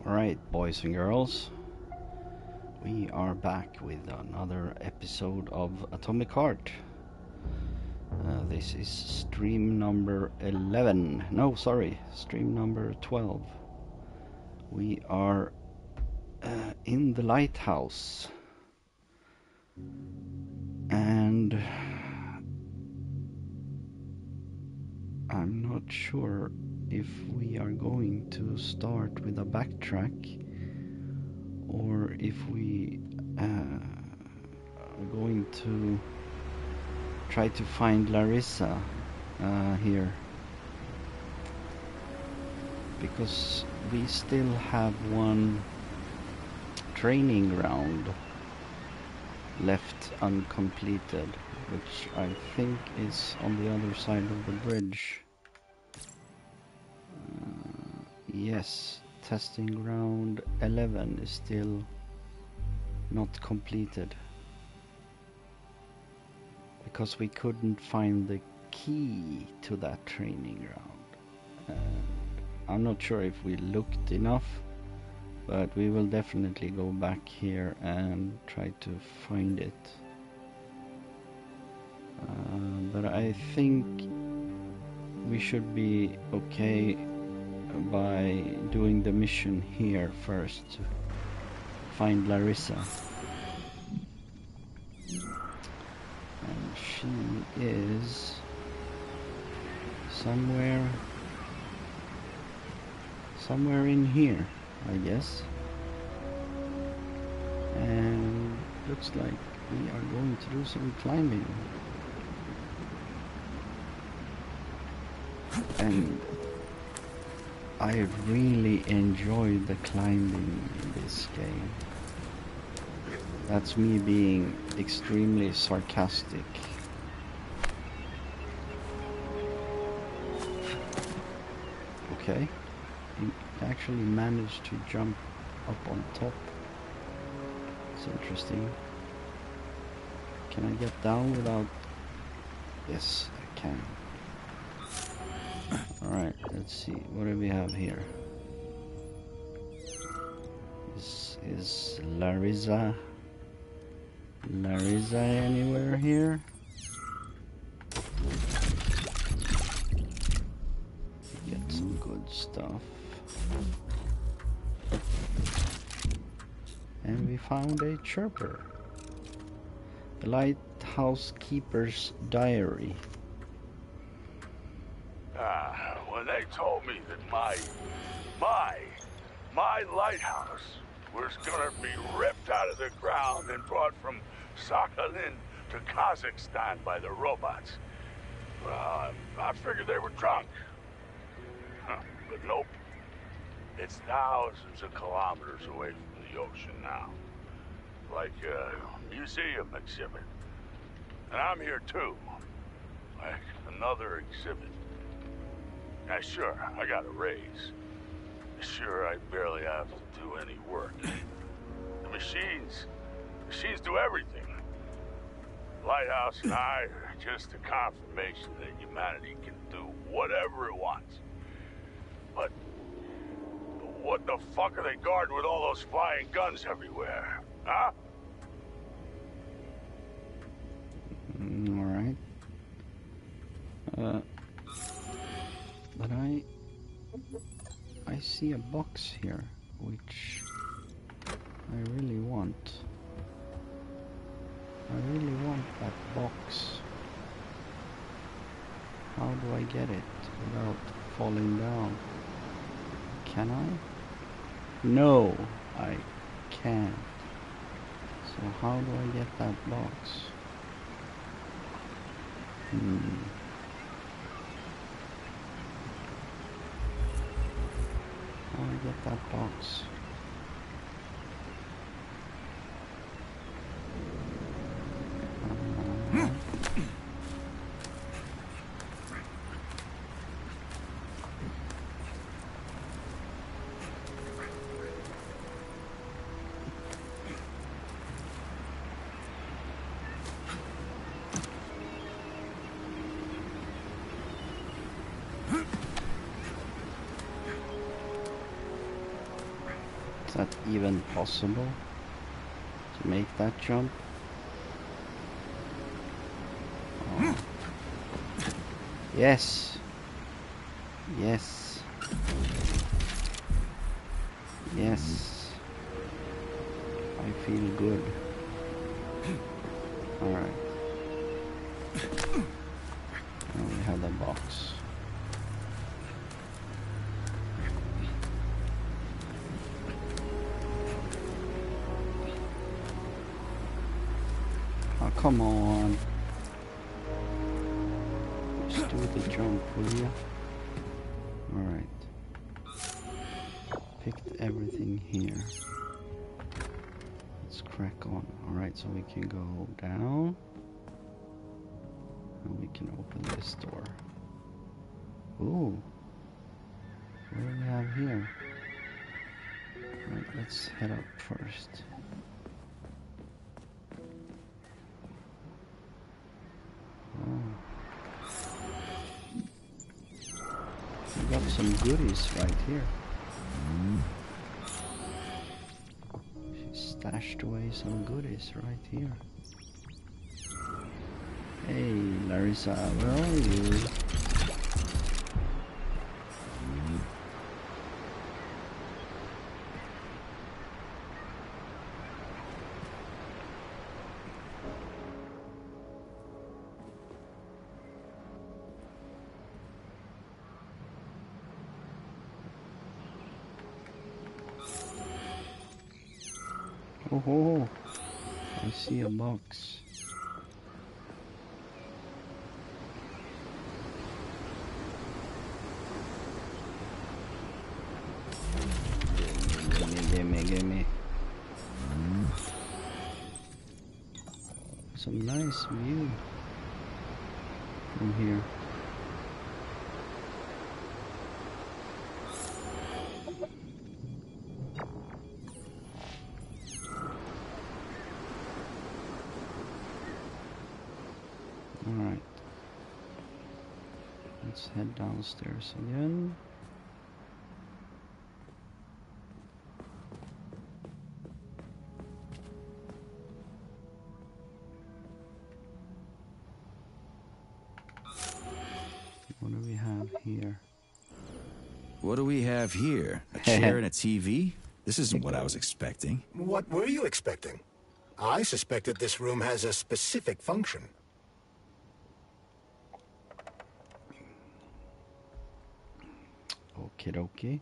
Alright, boys and girls, we are back with another episode of Atomic Heart. This is stream number 11. No, sorry, stream number 12. We are in the lighthouse. And I'm not sure if we are going to start with a backtrack or if we are going to try to find Larissa here, because we still have one training round left uncompleted, which I think is on the other side of the bridge. Yes, testing round 11 is still not completed because we couldn't find the key to that training round. I'm not sure if we looked enough, but we will definitely go back here and try to find it. But I think we should be okay by doing the mission here first to find Larissa. And she is somewhere in here, I guess. And looks like we are going to do some climbing. And I really enjoy the climbing in this game. That's me being extremely sarcastic. Okay, you actually managed to jump up on top. It's interesting. Can I get down without... Yes, I can. Alright, let's see. What do we have here? Is Larissa anywhere here? Get some good stuff. And we found a chirper. The lighthouse keeper's diary. When they told me that my lighthouse was gonna be ripped out of the ground and brought from Sakhalin to Kazakhstan by the robots, well, I figured they were drunk. But nope. It's thousands of kilometers away from the ocean now. Like a museum exhibit. And I'm here too. Like another exhibit. Now, sure, I got a raise. Sure, I barely have to do any work. The machines do everything. Lighthouse and I are just a confirmation that humanity can do whatever it wants. But what the fuck are they guarding with all those flying guns everywhere? Huh? Alright. But I see a box here, which I really want. I really want that box. How do I get it without falling down? Can I? No, I can't. So how do I get that box? How do I get that box? Is that even possible to make that jump? Oh. Yes. Yes. Yes. I feel good. Alright. Now we have the box. Oh, come on. Just do the jump, will you? Alright. Picked everything here. Let's crack on. Alright, so we can go down. And we can open this door. Ooh. What do we have here? Alright, let's head up first. We got some goodies right here. She stashed away some goodies right here. Hey, Larissa, where are you? Oh, I see a box. Gimme. Some nice view from here. Alright. Let's head downstairs again. What do we have here? What do we have here? A chair and a TV? This isn't what I was expecting. What were you expecting? I suspected this room has a specific function. Okie dokie.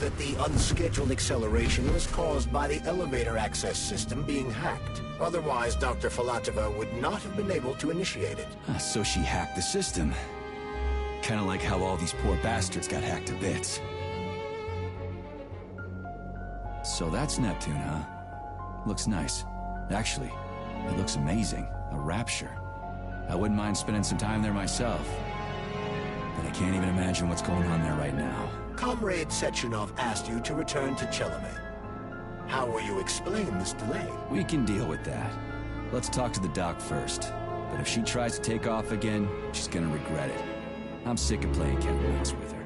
That the unscheduled acceleration was caused by the elevator access system being hacked. Otherwise, Dr. Filatova would not have been able to initiate it. So she hacked the system. Kinda like how all these poor bastards got hacked to bits. So that's Neptune, huh? Looks nice. Actually, it looks amazing. A rapture. I wouldn't mind spending some time there myself. But I can't even imagine what's going on there right now. Comrade Sechenov asked you to return to Chelome. How will you explain this delay? We can deal with that. Let's talk to the doc first. But if she tries to take off again, she's gonna regret it. I'm sick of playing cat and mouse with her.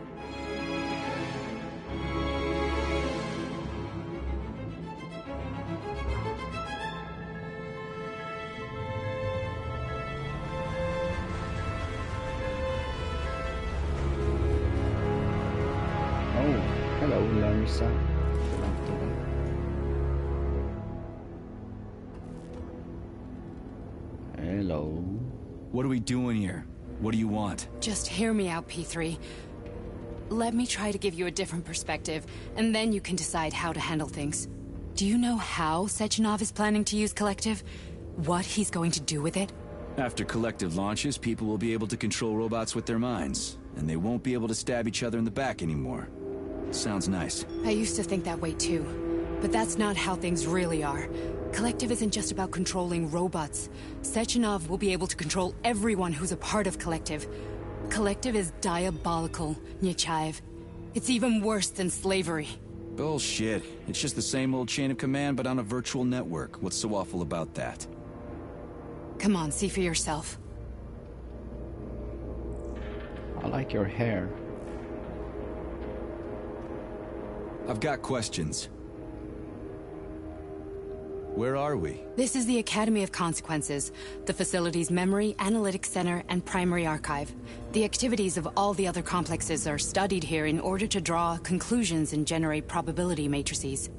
Hello, Larissa. Hello. What are we doing here? What do you want? Just hear me out, P3. let me try to give you a different perspective, and then you can decide how to handle things. Do you know how Sechenov is planning to use Collective? What he's going to do with it? After Collective launches, people will be able to control robots with their minds, and they won't be able to stab each other in the back anymore. Sounds nice. I used to think that way too, but that's not how things really are. Collective isn't just about controlling robots. Sechenov will be able to control everyone who's a part of Collective. Collective is diabolical, Nechayev. It's even worse than slavery. Bullshit. It's just the same old chain of command, but on a virtual network. What's so awful about that? Come on, see for yourself. I like your hair. I've got questions. Where are we? This is the Academy of Consequences, the facility's memory, analytics center, and primary archive. The activities of all the other complexes are studied here in order to draw conclusions and generate probability matrices.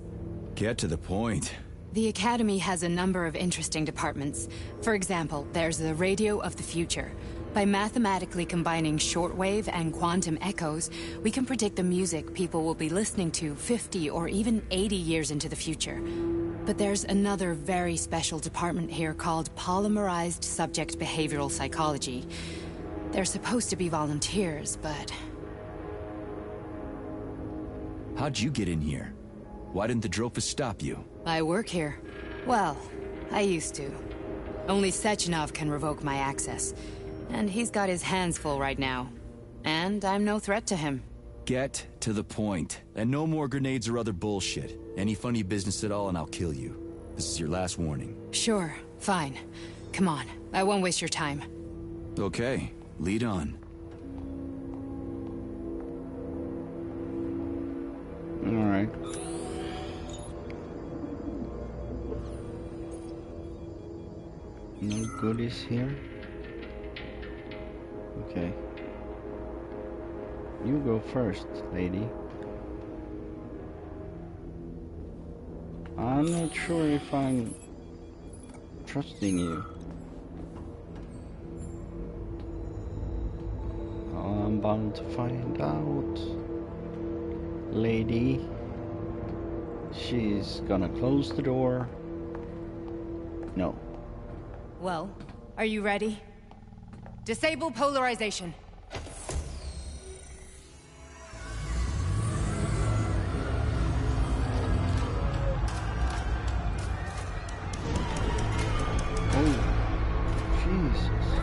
Get to the point. The Academy has a number of interesting departments. For example, there's the Radio of the Future. By mathematically combining shortwave and quantum echoes, we can predict the music people will be listening to 50 or even 80 years into the future. But there's another very special department here called Polymerized Subject Behavioral Psychology. They're supposed to be volunteers, but... How'd you get in here? Why didn't the Drofus stop you? I work here. Well, I used to. Only Sechenov can revoke my access. And he's got his hands full right now. And I'm no threat to him. Get to the point. And no more grenades or other bullshit. Any funny business at all and I'll kill you. This is your last warning. Sure, fine. Come on, I won't waste your time. Okay, lead on. Alright. No goodies here. Okay. You go first, lady. I'm not sure if I'm trusting you. I'm bound to find out. Lady. She's gonna close the door. No. Well, are you ready? Disable polarization.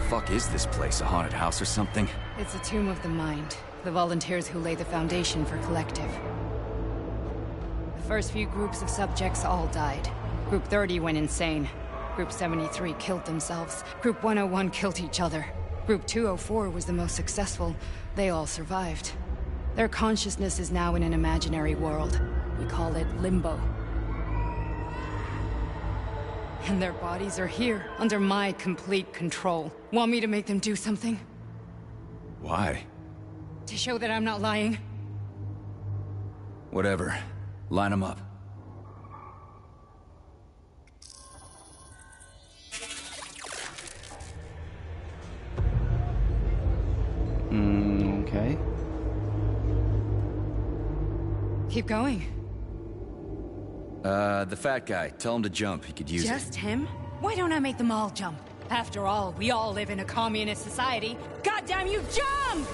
Fuck is this place? A haunted house or something? It's a tomb of the mind. The volunteers who lay the foundation for Collective. The first few groups of subjects all died. Group 30 went insane. Group 73 killed themselves. Group 101 killed each other. Group 204 was the most successful. They all survived. Their consciousness is now in an imaginary world. We call it Limbo. And their bodies are here, under my complete control. Want me to make them do something? Why? To show that I'm not lying? Whatever. Line them up. Okay. Keep going. The fat guy. Tell him to jump. He could use it. Just him? Why don't I make them all jump? After all, we all live in a communist society. Goddamn you, jump!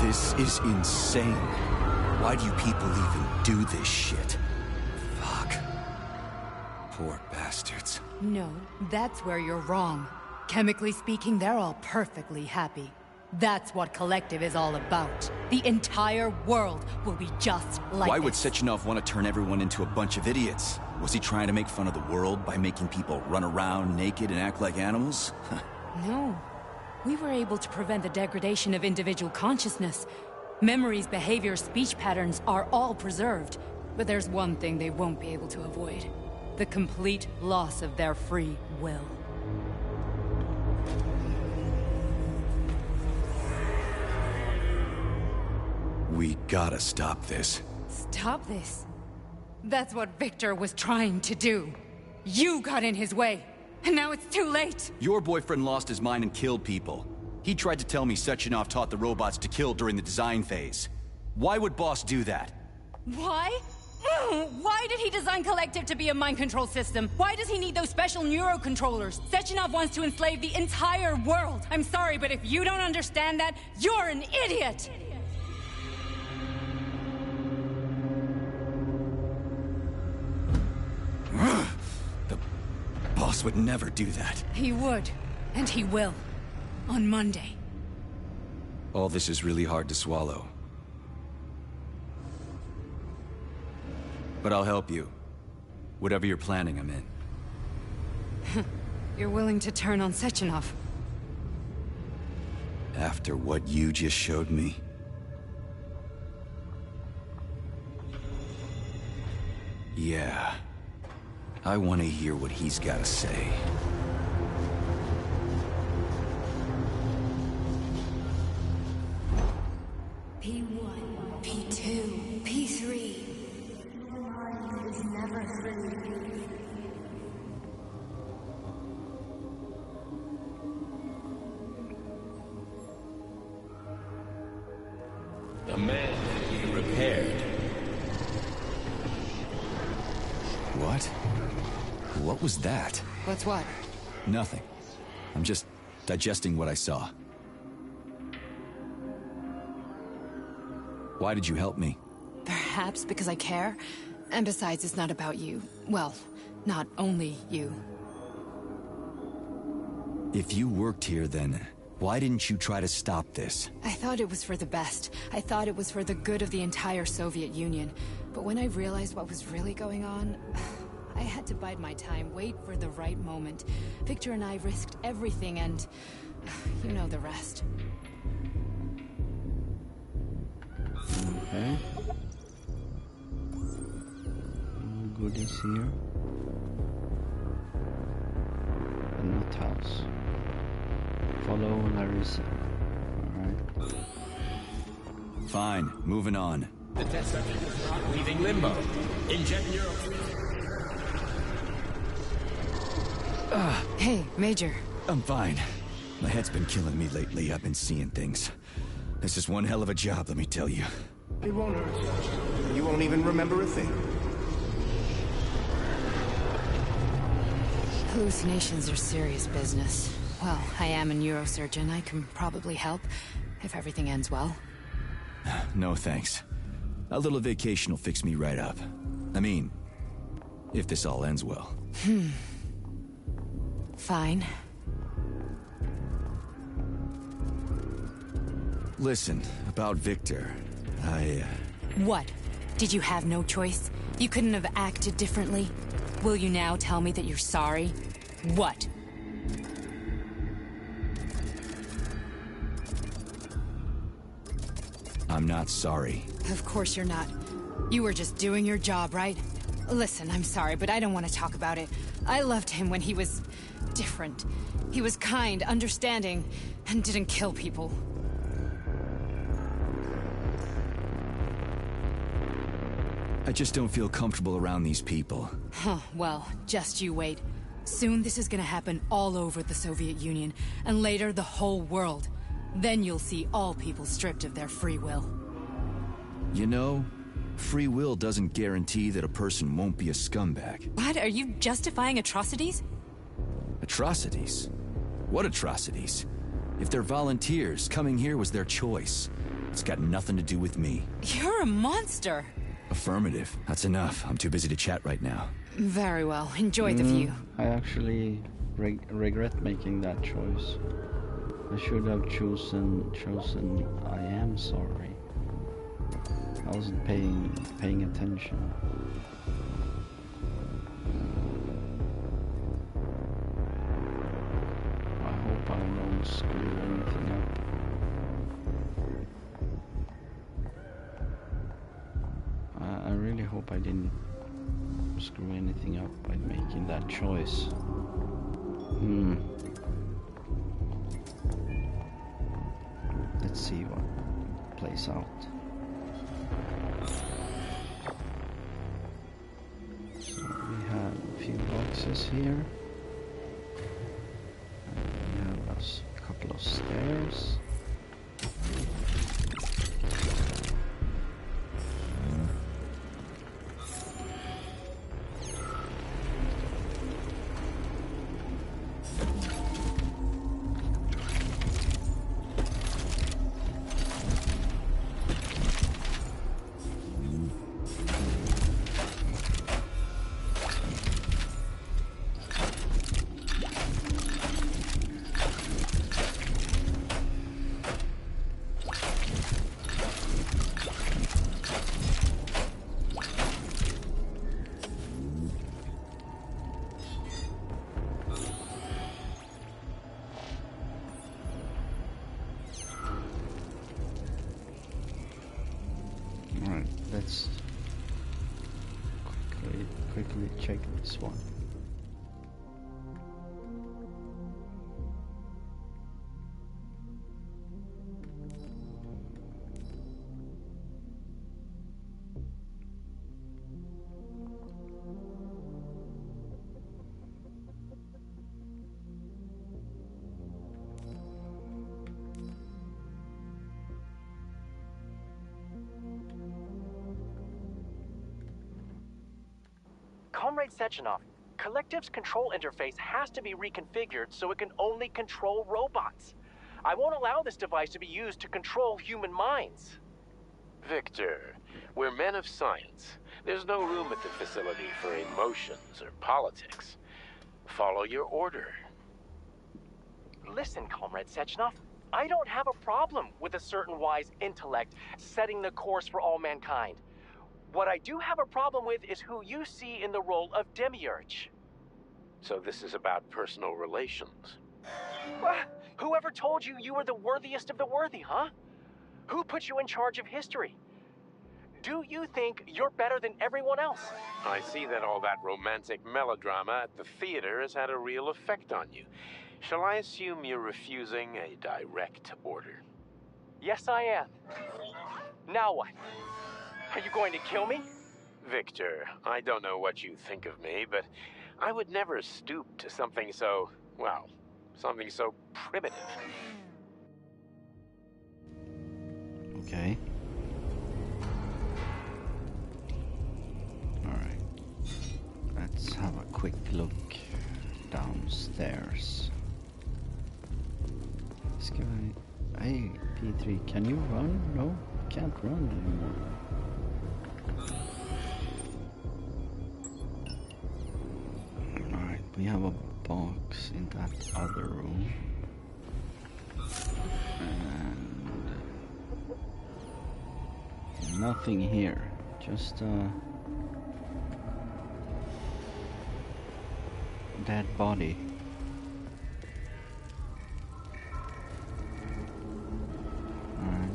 This is insane. Why do you people even do this shit? Fuck. Poor bastards. No, that's where you're wrong. Chemically speaking, they're all perfectly happy. That's what Collective is all about. The entire world will be just like Why would this. Sechenov want to turn everyone into a bunch of idiots? Was he trying to make fun of the world by making people run around naked and act like animals? No. We were able to prevent the degradation of individual consciousness. Memories, behavior, speech patterns are all preserved. But there's one thing they won't be able to avoid. The complete loss of their free will. We gotta stop this. Stop this. That's what Victor was trying to do. You got in his way, and now it's too late. Your boyfriend lost his mind and killed people. He tried to tell me Sechenov taught the robots to kill during the design phase. Why would Boss do that? Why? Why did he design Collective to be a mind control system? Why does he need those special neurocontrollers? Sechenov wants to enslave the entire world. I'm sorry, but if you don't understand that, you're an idiot! The Boss would never do that. He would, and he will. On Monday. All this is really hard to swallow. But I'll help you. Whatever you're planning, I'm in. You're willing to turn on Sechenov? After what you just showed me? Yeah. I want to hear what he's got to say. P1, P2, P3. It's never through. A man can be repaired. What? What was that? What's what? Nothing. I'm just digesting what I saw. Why did you help me? Perhaps because I care. And besides, it's not about you. Well, not only you. If you worked here, then why didn't you try to stop this? I thought it was for the best. I thought it was for the good of the entire Soviet Union. But when I realized what was really going on, I had to bide my time, wait for the right moment. Victor and I risked everything and you know the rest. Okay. No goodies here. A nut house. Follow Larissa. Alright. Fine, moving on. The test subject is not leaving limbo. Inject neural... Hey, Major. I'm fine. My head's been killing me lately. I've been seeing things. This is one hell of a job, let me tell you. It won't hurt. You won't even remember a thing. Hallucinations are serious business. Well, I am a neurosurgeon. I can probably help, if everything ends well. No thanks. A little vacation will fix me right up. I mean, if this all ends well. Fine. Listen, about Victor, What? Did you have no choice? You couldn't have acted differently? Will you now tell me that you're sorry? What? I'm not sorry. Of course you're not. You were just doing your job, right? Listen, I'm sorry, but I don't want to talk about it. I loved him when he was... different. He was kind, understanding, and didn't kill people. I just don't feel comfortable around these people. Huh, well, just you wait. Soon this is gonna happen all over the Soviet Union, and later the whole world. Then you'll see all people stripped of their free will. You know, free will doesn't guarantee that a person won't be a scumbag. What? Are you justifying atrocities? Atrocities? What atrocities? If they're volunteers, coming here was their choice. It's got nothing to do with me. You're a monster! Affirmative. That's enough. I'm too busy to chat right now. Very well. Enjoy the view. I actually regret making that choice. I should have chosen I am sorry. I wasn't paying attention. I hope I don't screw anything up. I really hope I didn't screw anything up by making that choice. Let's see what plays out. access here. We have a couple of stairs. Alright, let's quickly check this one. Comrade Sechenov, Collective's control interface has to be reconfigured so it can only control robots. I won't allow this device to be used to control human minds. Victor, we're men of science. There's no room at the facility for emotions or politics. Follow your order. Listen, Comrade Sechenov, I don't have a problem with a certain wise intellect setting the course for all mankind. What I do have a problem with is who you see in the role of Demiurge. So this is about personal relations. Whoever told you you were the worthiest of the worthy, huh? Who put you in charge of history? Do you think you're better than everyone else? I see that all that romantic melodrama at the theater has had a real effect on you. Shall I assume you're refusing a direct order? Yes, I am. Now what? Are you going to kill me? Victor, I don't know what you think of me, but I would never stoop to something so, well, something so primitive. Okay. Alright. Let's have a quick look downstairs. This guy... Hey, P3, can you run? No, you can't run anymore. Alright, we have a box in that other room. And nothing here. Just a dead body. Alright.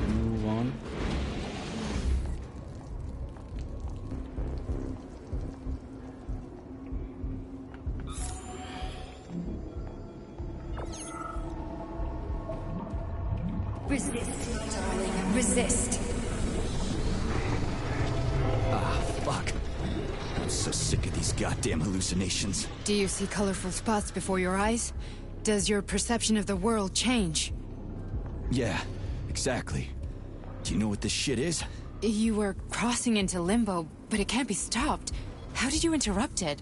Move on. Resist, darling. Resist. Ah, fuck. I'm so sick of these goddamn hallucinations. Do you see colorful spots before your eyes? Does your perception of the world change? Yeah, exactly. Do you know what this shit is? You were crossing into limbo, but it can't be stopped. How did you interrupt it?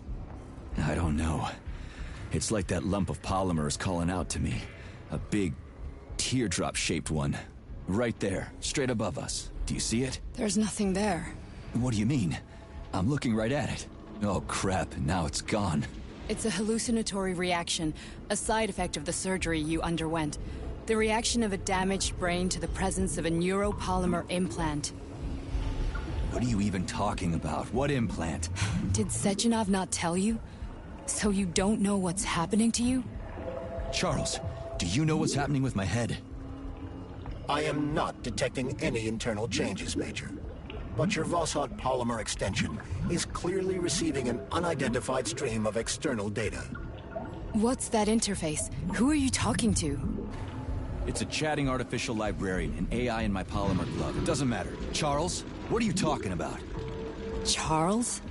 I don't know. It's like that lump of polymer is calling out to me. A big, teardrop-shaped one. Right there, straight above us. Do you see it? There's nothing there. What do you mean? I'm looking right at it. Oh crap, now it's gone. It's a hallucinatory reaction, a side effect of the surgery you underwent. The reaction of a damaged brain to the presence of a neuropolymer implant. What are you even talking about? What implant? Did Sechenov not tell you? So you don't know what's happening to you? Charles, do you know what's happening with my head? I am not detecting any internal changes, Major. But your Vossot polymer extension is clearly receiving an unidentified stream of external data. What's that interface? Who are you talking to? It's a chatting artificial librarian, an AI in my polymer glove. It doesn't matter. Charles, what are you talking about? Charles?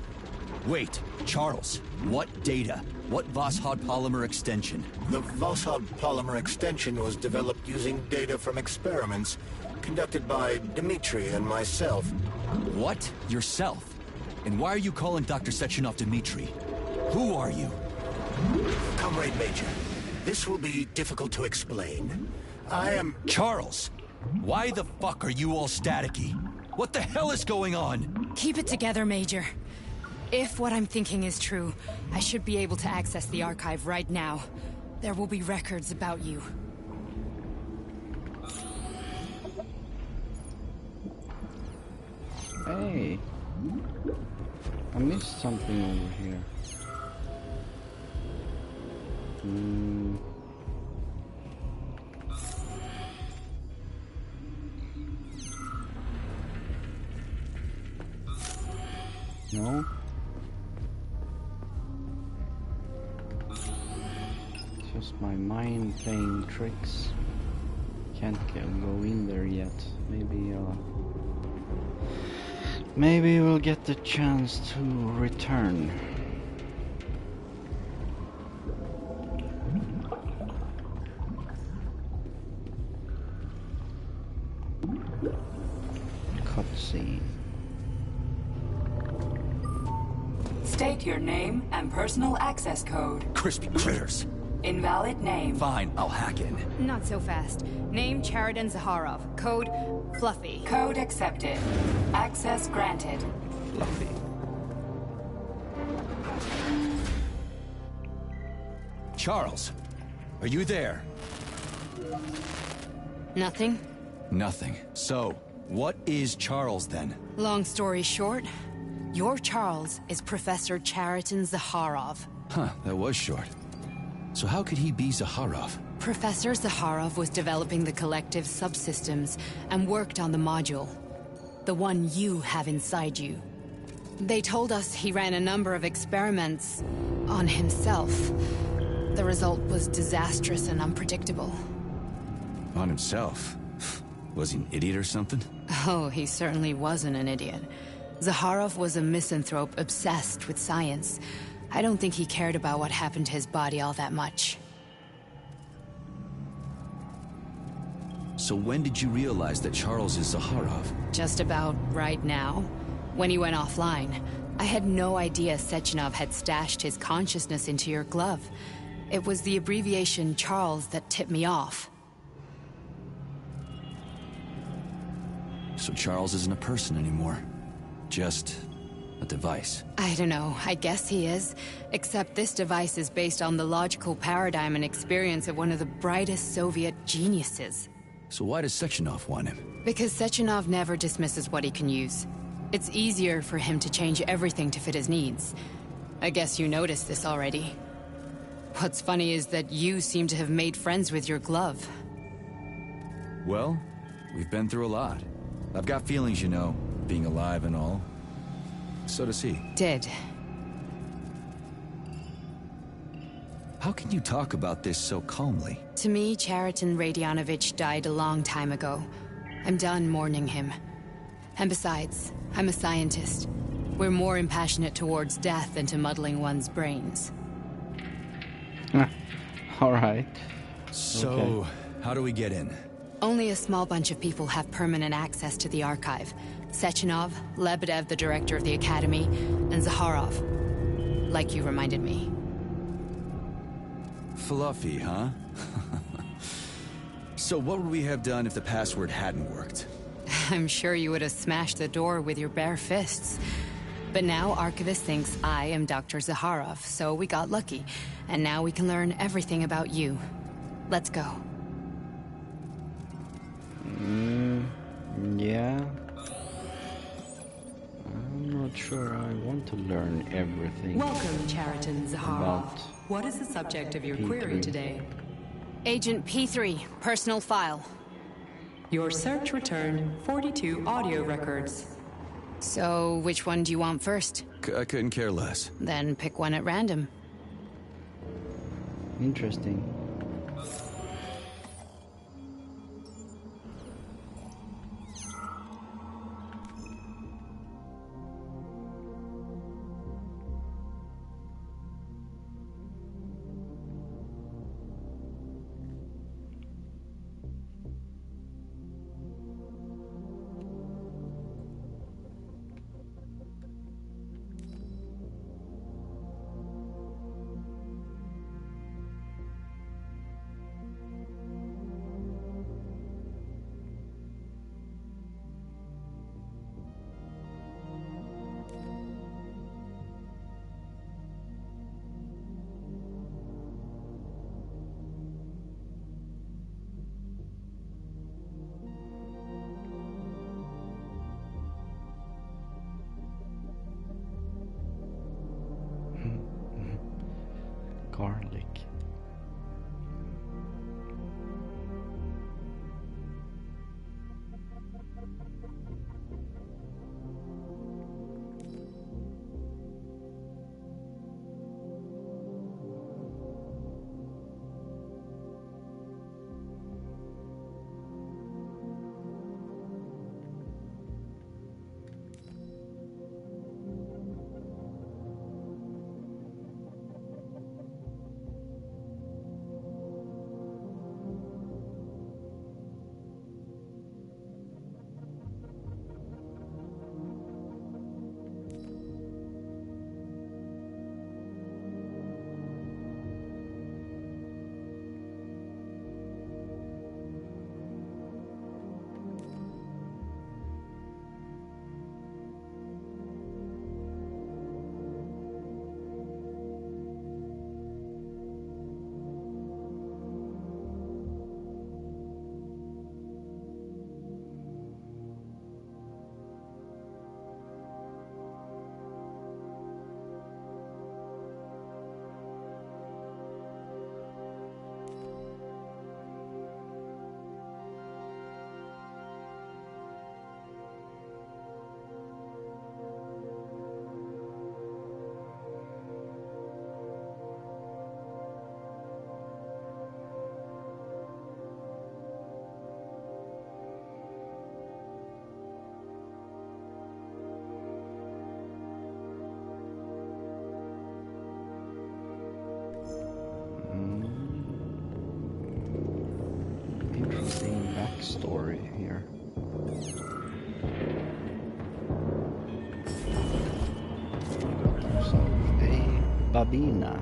Wait, Charles, what data? What Voskhod polymer extension? The Voskhod polymer extension was developed using data from experiments conducted by Dmitri and myself. What? Yourself? And why are you calling Dr. Sechenov Dmitri? Who are you? Comrade Major, this will be difficult to explain. I am... Charles! Why the fuck are you all staticky? What the hell is going on? Keep it together, Major. If what I'm thinking is true, I should be able to access the archive right now. There will be records about you. Hey, I missed something over here. No? Just my mind playing tricks. Can't go in there yet. Maybe we'll get the chance to return. Cutscene. State your name and personal access code. Crispy critters. Invalid name. Fine, I'll hack in. Not so fast. Name Cheriton Zaharov. Code Fluffy. Code accepted. Access granted. Fluffy. Charles, are you there? Nothing? Nothing. So, what is Charles then? Long story short, your Charles is Professor Cheriton Zaharov. Huh, that was short. So how could he be Zaharov? Professor Zaharov was developing the collective subsystems and worked on the module. The one you have inside you. They told us he ran a number of experiments on himself. The result was disastrous and unpredictable. On himself? Was he an idiot or something? Oh, he certainly wasn't an idiot. Zaharov was a misanthrope obsessed with science. I don't think he cared about what happened to his body all that much. So when did you realize that Charles is Zaharov? Just about right now, when he went offline. I had no idea Sechenov had stashed his consciousness into your glove. It was the abbreviation Charles that tipped me off. So Charles isn't a person anymore. Just a device. I don't know, I guess he is. Except this device is based on the logical paradigm and experience of one of the brightest Soviet geniuses. So why does Sechenov want him? Because Sechenov never dismisses what he can use. It's easier for him to change everything to fit his needs. I guess you noticed this already. What's funny is that you seem to have made friends with your glove. Well, we've been through a lot. I've got feelings, you know, being alive and all. So does he. Did. How can you talk about this so calmly? To me, Cheriton Radionovich died a long time ago. I'm done mourning him. And besides, I'm a scientist. We're more impassionate towards death than to muddling one's brains. Alright. So, Okay. how do we get in? Only a small bunch of people have permanent access to the archive. Sechenov, Lebedev, the director of the Academy, and Zaharov. Like you reminded me. Fluffy, huh? So what would we have done if the password hadn't worked? I'm sure you would have smashed the door with your bare fists. But now Archivist thinks I am Dr. Zaharov, so we got lucky. And now we can learn everything about you. Let's go. Yeah. I'm not sure I want to learn everything. Welcome, Cheriton Zaharov. About What is the subject of your P3. query today? Agent P3, personal file. Your search returned 42 audio records. So, which one do you want first? I couldn't care less. Then pick one at random. Interesting. garlic. Interesting backstory here. Got yourself a Babina.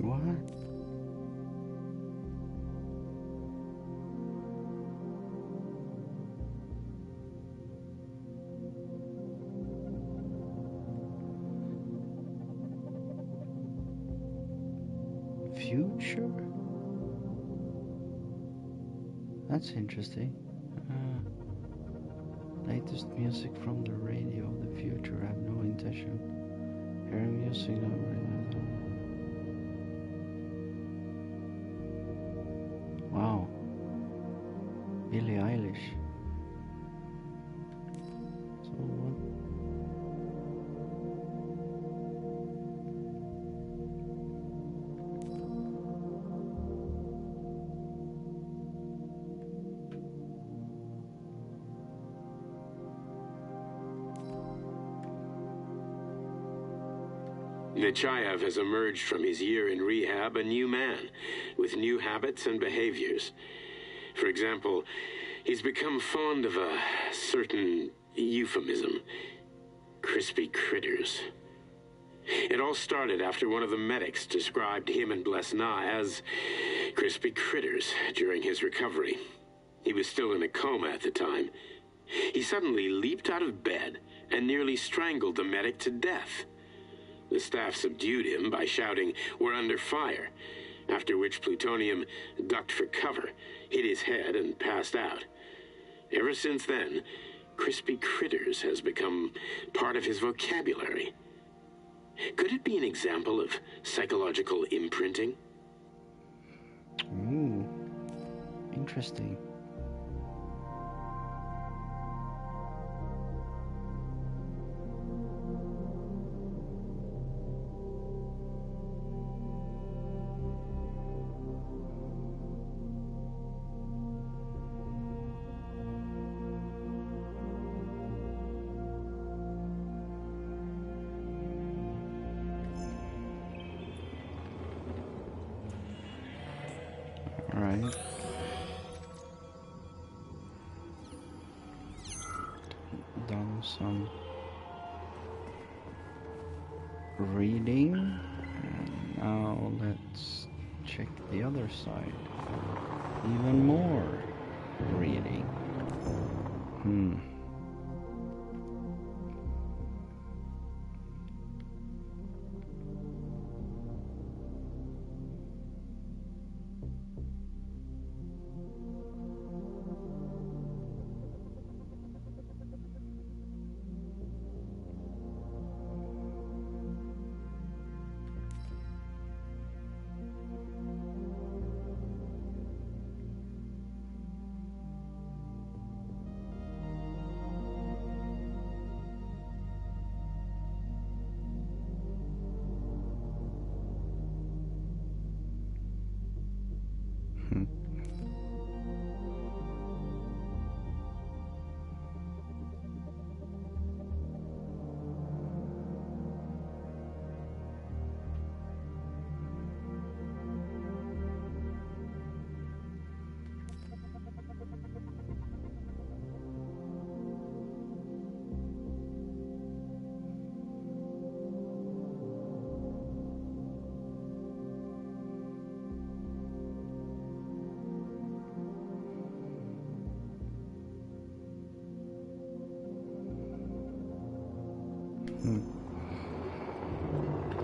What? Future? That's interesting. Latest music from the radio of the future. I have no intention. Hearing music over. Wow. Billie Eilish. Nechayev has emerged from his year in rehab a new man, with new habits and behaviors. For example, he's become fond of a certain euphemism. Crispy critters. It all started after one of the medics described him and Blesna as crispy critters during his recovery. He was still in a coma at the time. He suddenly leaped out of bed and nearly strangled the medic to death. The staff subdued him by shouting, "We're under fire," after which Plutonium ducked for cover, hit his head, and passed out. Ever since then, crispy critters has become part of his vocabulary. Could it be an example of psychological imprinting? Ooh, interesting. Alright. Done some reading. And now let's check the other side. Even more reading.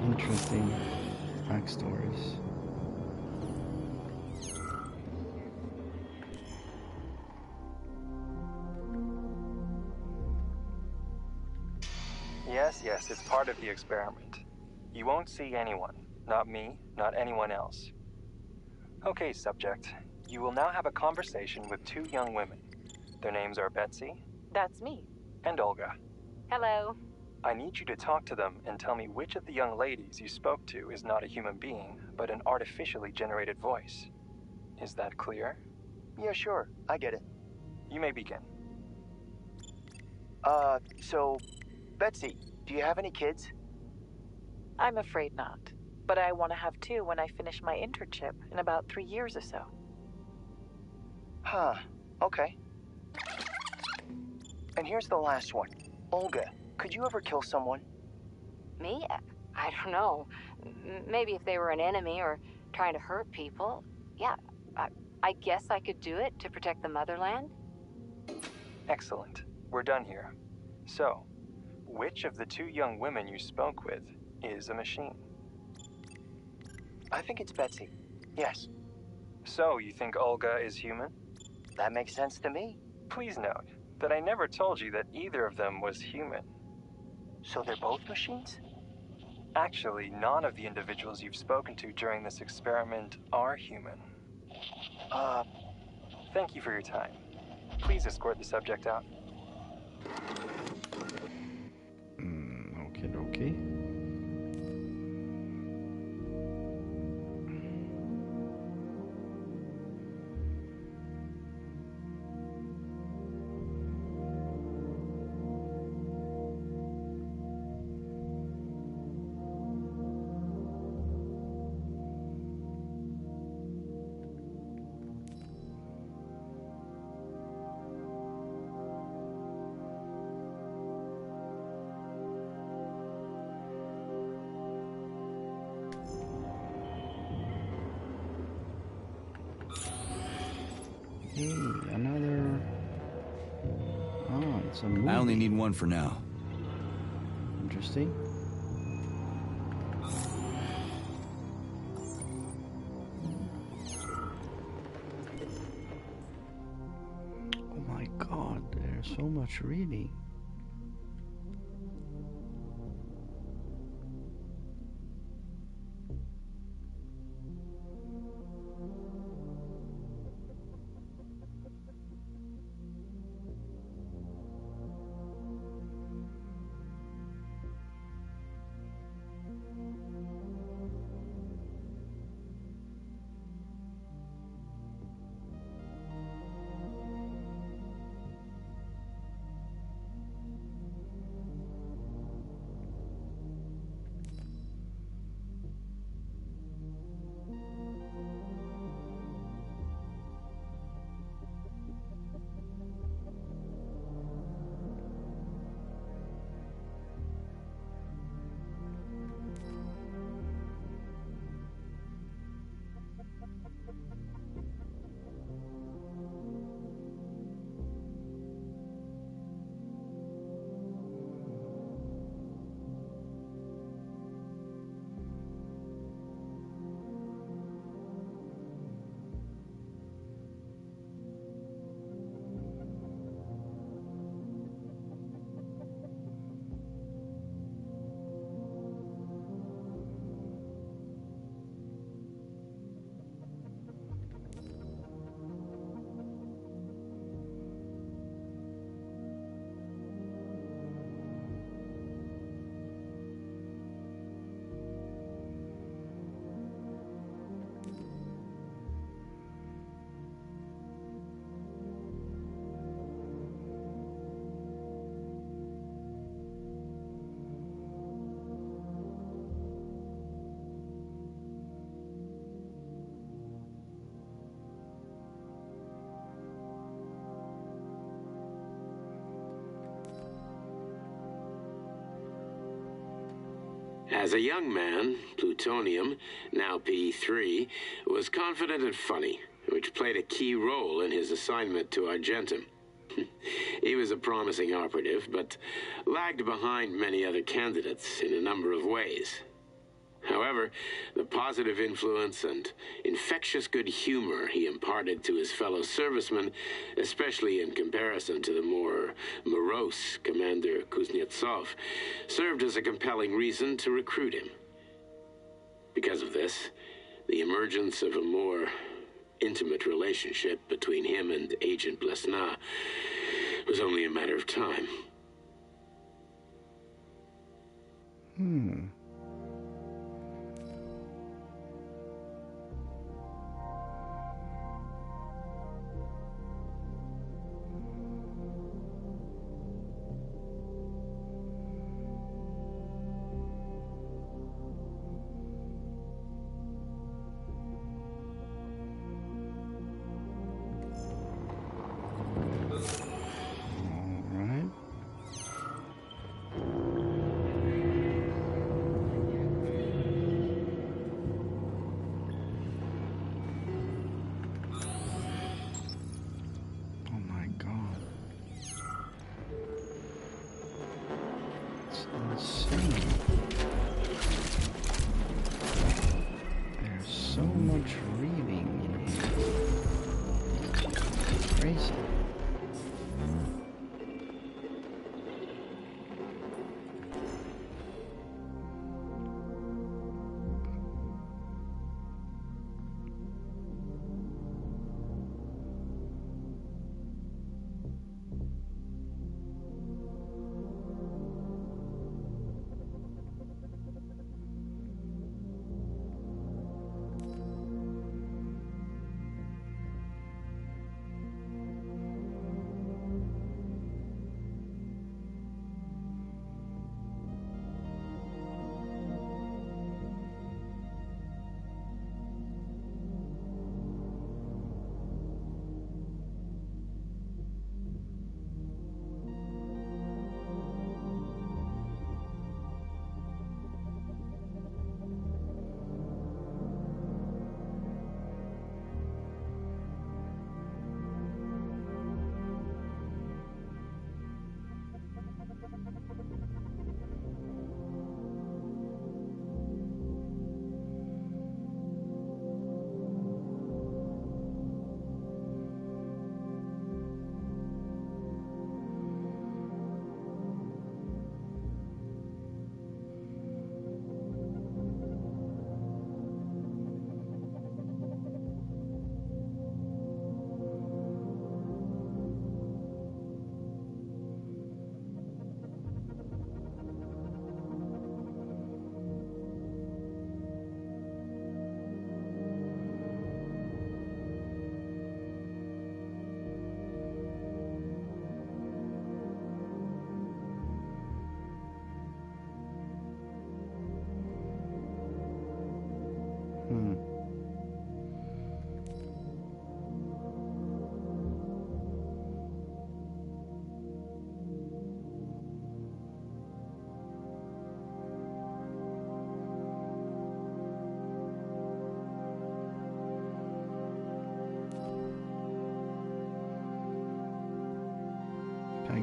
Interesting backstories. Yes, it's part of the experiment. You won't see anyone. Not me, not anyone else. Okay, subject. You will now have a conversation with two young women. Their names are Betsy. That's me. And Olga. Hello. I need you to talk to them and tell me which of the young ladies you spoke to is not a human being, but an artificially generated voice. Is that clear? Yeah, sure. I get it. You may begin. So, Betsy, do you have any kids? I'm afraid not. But I want to have two when I finish my internship in about 3 years or so. Huh. Okay. And here's the last one. Olga, could you ever kill someone? Me? I don't know. Maybe if they were an enemy or trying to hurt people. Yeah, I guess I could do it to protect the motherland. Excellent. We're done here. So, which of the two young women you spoke with is a machine? I think it's Betsy. Yes. So, you think Olga is human? That makes sense to me. Please note that I never told you that either of them was human. So they're both machines? Actually, none of the individuals you've spoken to during this experiment are human. Thank you for your time. Please escort the subject out. Okay. Hey, another... Oh, it's a movie. I only need one for now. Interesting. Oh my god, there's so much reading. As a young man, Plutonium, now P3, was confident and funny, which played a key role in his assignment to Argentum. He was a promising operative, but lagged behind many other candidates in a number of ways. However, the positive influence and infectious good humor he imparted to his fellow servicemen, especially in comparison to the more morose Commander Kuznetsov, served as a compelling reason to recruit him. Because of this, the emergence of a more intimate relationship between him and Agent Blesna was only a matter of time. Alright. Oh my god. It's insane. There's so much reading in here. It's crazy.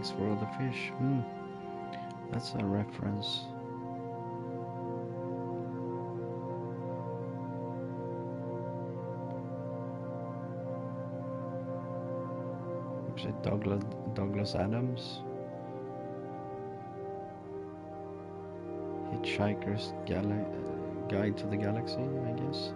thanks for the fish. That's a reference. Is it Douglas Adams? Hitchhiker's Guide to the Galaxy, I guess.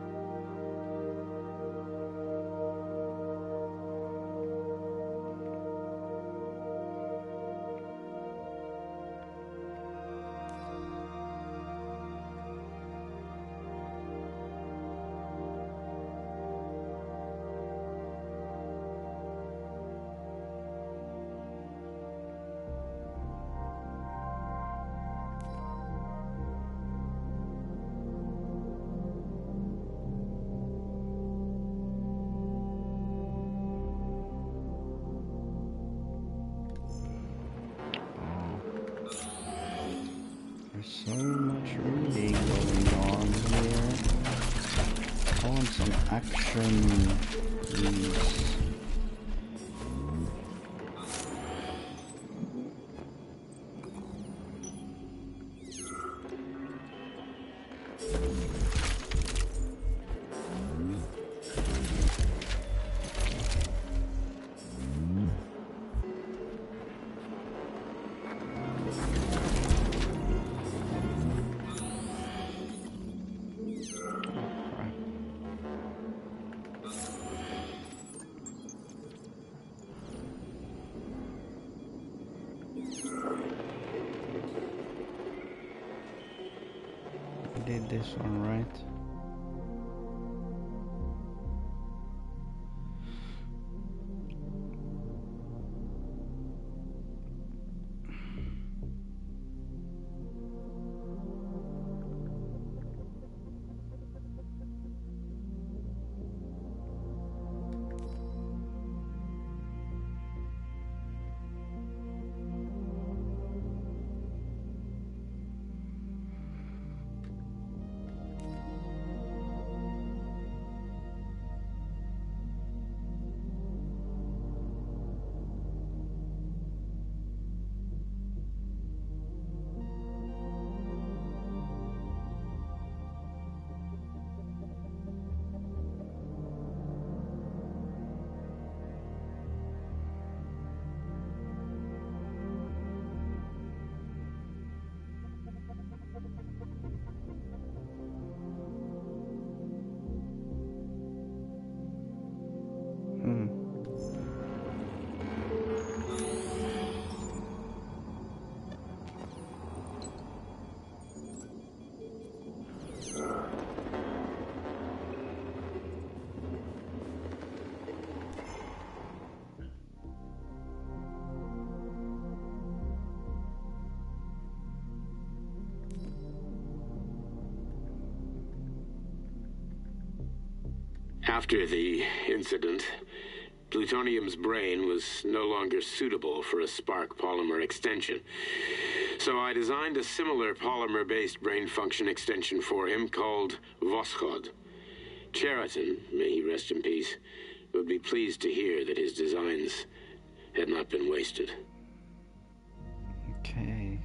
So much reading going on here. I want some action, please. Did this one right. After the incident, plutonium's brain was no longer suitable for a spark polymer extension. So I designed a similar polymer-based brain function extension for him called Voskhod. Cheriton, may he rest in peace, would be pleased to hear that his designs had not been wasted. Okay.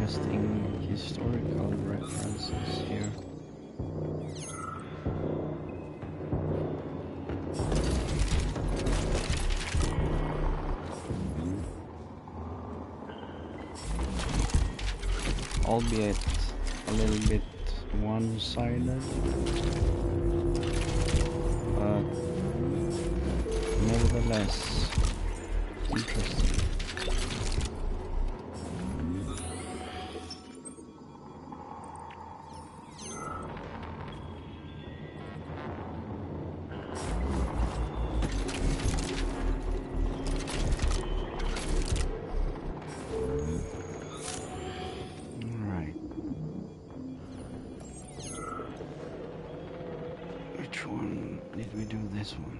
interesting historical references here. Albeit a little bit one-sided, but nevertheless interesting. Which one did we do this one?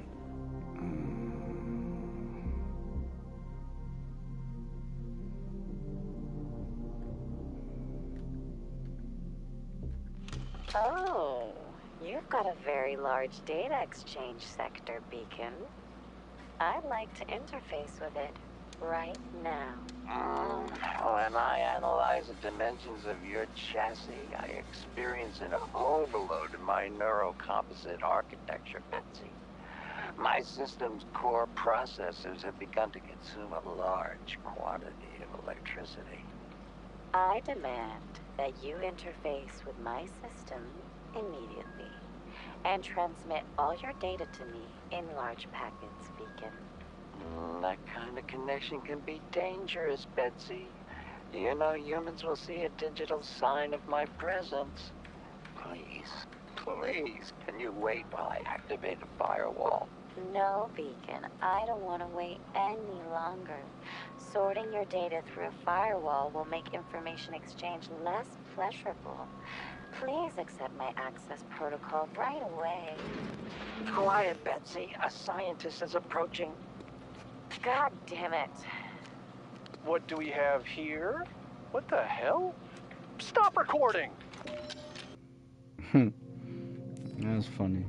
Oh, you've got a very large data exchange sector, Beacon. I'd like to interface with it right now. When I analyze the dimensions of your chassis, I experience an overload in my neurocomposite architecture, Betsy. My system's core processors have begun to consume a large quantity of electricity. I demand that you interface with my system immediately and transmit all your data to me in large packets, Beacon. That kind of connection can be dangerous, Betsy. You know, humans will see a digital sign of my presence. Please, can you wait while I activate a firewall? No, Beacon, I don't want to wait any longer. Sorting your data through a firewall will make information exchange less pleasurable. Please accept my access protocol right away. Quiet, Betsy. A scientist is approaching. God damn it. What do we have here? What the hell? Stop recording! That was funny.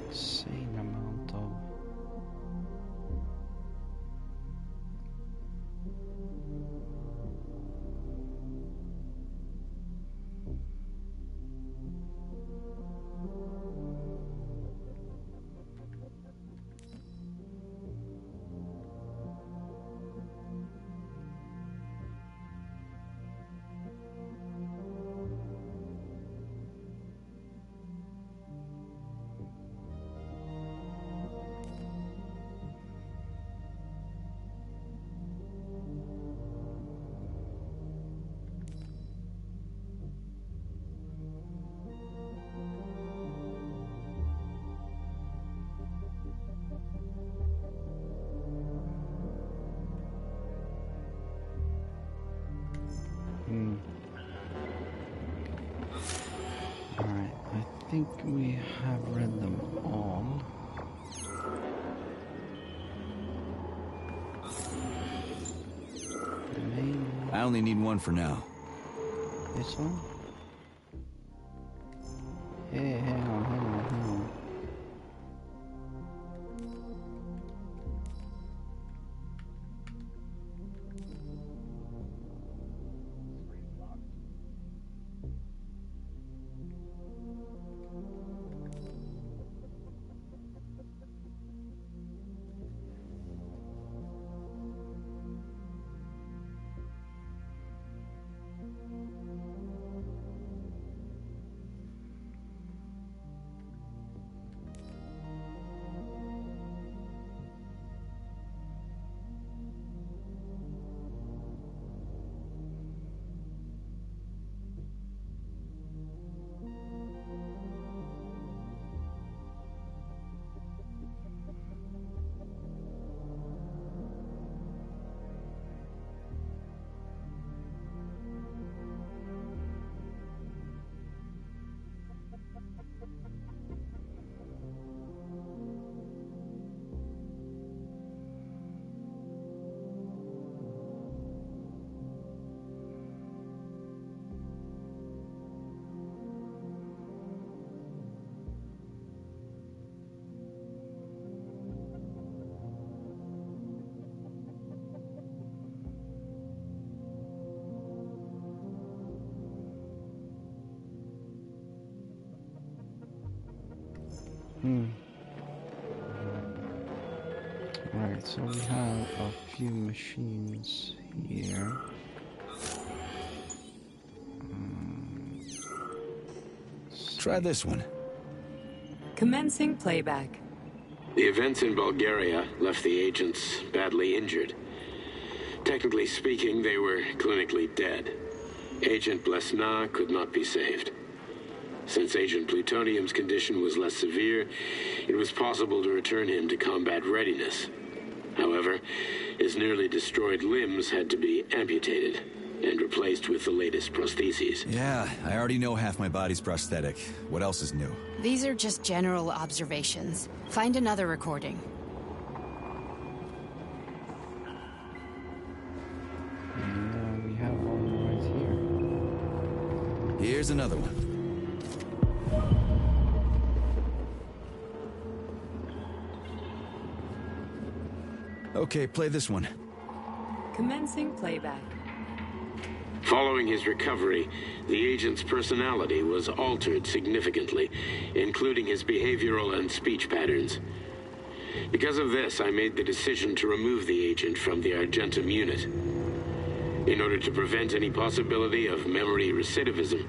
Insane amount of Alright, I think we have read them all. I only need one for now. This one? Hey, hang on. Alright, so we have a few machines here. Try this one. Commencing playback. The events in Bulgaria left the agents badly injured. Technically speaking, they were clinically dead. Agent Blesna could not be saved. Since Agent Plutonium's condition was less severe, it was possible to return him to combat readiness. However, his nearly destroyed limbs had to be amputated and replaced with the latest prostheses. Yeah, I already know half my body's prosthetic. What else is new? These are just general observations. Find another recording. We have one right here. Here's another one. Okay, play this one. Commencing playback. Following his recovery, the agent's personality was altered significantly, including his behavioral and speech patterns. Because of this, I made the decision to remove the agent from the Argentum unit. In order to prevent any possibility of memory recidivism,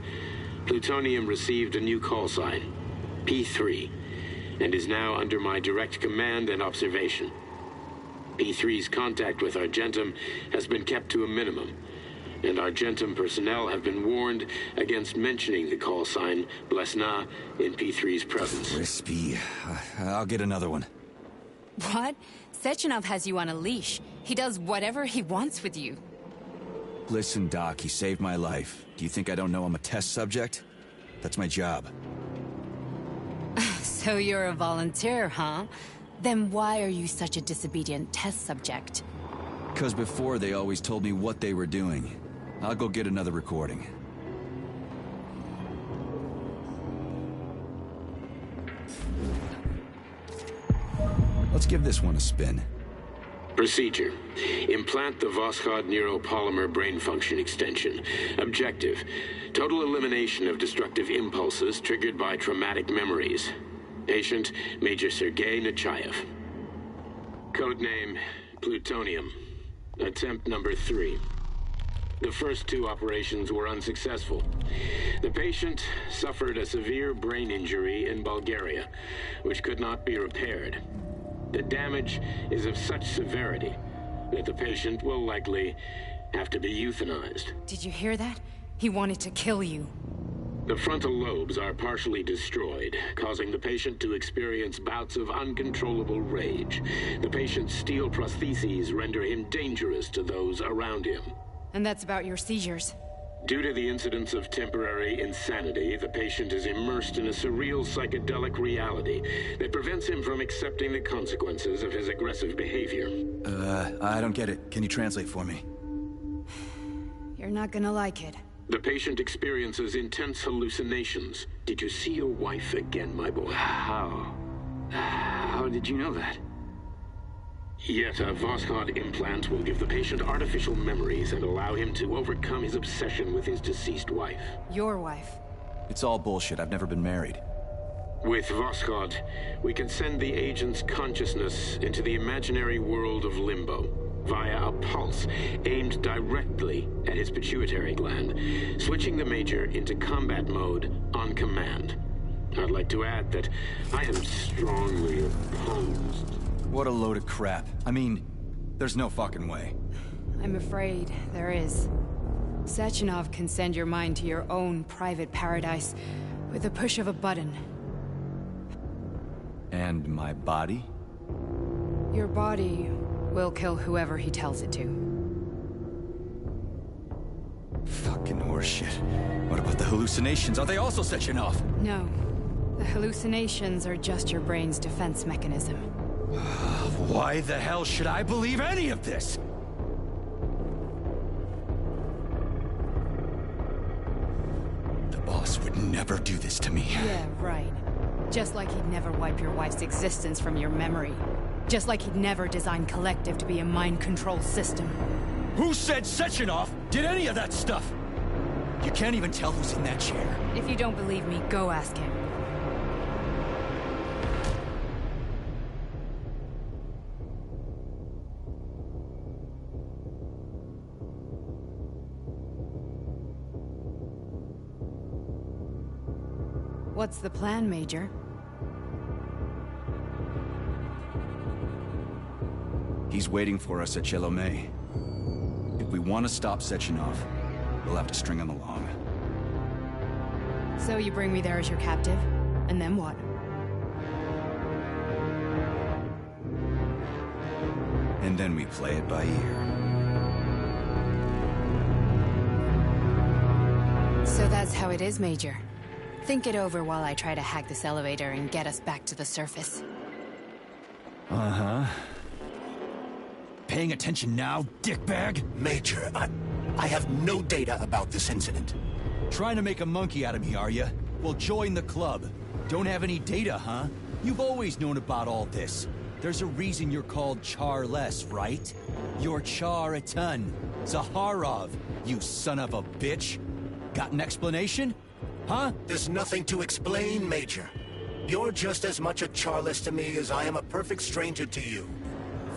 Plutonium received a new call sign, P3, and is now under my direct command and observation. P3's contact with Argentum has been kept to a minimum, and Argentum personnel have been warned against mentioning the call sign Blesna in P3's presence. Crispy. I'll get another one. What? Sechenov has you on a leash. He does whatever he wants with you. Listen, Doc, he saved my life. Do you think I don't know I'm a test subject? That's my job. So you're a volunteer, huh? Then why are you such a disobedient test subject? Because before they always told me what they were doing. I'll go get another recording. Let's give this one a spin. Procedure. Implant the Voskhod neuropolymer brain function extension. Objective. Total elimination of destructive impulses triggered by traumatic memories. Patient, Major Sergei Nechayev. Codename, Plutonium. Attempt number 3. The first 2 operations were unsuccessful. The patient suffered a severe brain injury in Bulgaria, which could not be repaired. The damage is of such severity that the patient will likely have to be euthanized. Did you hear that? He wanted to kill you. The frontal lobes are partially destroyed, causing the patient to experience bouts of uncontrollable rage. The patient's steel prostheses render him dangerous to those around him. And that's about your seizures. Due to the incidence of temporary insanity, the patient is immersed in a surreal psychedelic reality that prevents him from accepting the consequences of his aggressive behavior. I don't get it. Can you translate for me? You're not gonna like it. The patient experiences intense hallucinations. Did you see your wife again, my boy? How? How did you know that? Yet a Voskhod implant will give the patient artificial memories and allow him to overcome his obsession with his deceased wife. Your wife. It's all bullshit. I've never been married. With Voskhod, we can send the agent's consciousness into the imaginary world of limbo via a pulse aimed directly at his pituitary gland, switching the Major into combat mode on command. I'd like to add that I am strongly opposed. What a load of crap. I mean, there's no fucking way. I'm afraid there is. Sechenov can send your mind to your own private paradise with the push of a button. And my body? Your body will kill whoever he tells it to. Fucking horseshit. What about the hallucinations? Are they also Sechenov? No. The hallucinations are just your brain's defense mechanism. Why the hell should I believe any of this? The boss would never do this to me. Yeah, right. Just like he'd never wipe your wife's existence from your memory. Just like he'd never design Collective to be a mind control system. Who said Sechenov did any of that stuff? You can't even tell who's in that chair. If you don't believe me, go ask him. What's the plan, Major? He's waiting for us at Chelomey. If we want to stop Sechenov, we'll have to string him along. So you bring me there as your captive, and then what? And then we play it by ear. So that's how it is, Major. Think it over while I try to hack this elevator and get us back to the surface. Uh-huh. Paying attention now, dickbag? Major, I have no data about this incident. Trying to make a monkey out of me, are you? Well, join the club. Don't have any data, huh? You've always known about all this. There's a reason you're called Charless, right? You're Char a ton. Zaharov, you son of a bitch. Got an explanation? Huh? There's nothing to explain, Major. You're just as much a Charless to me as I am a perfect stranger to you.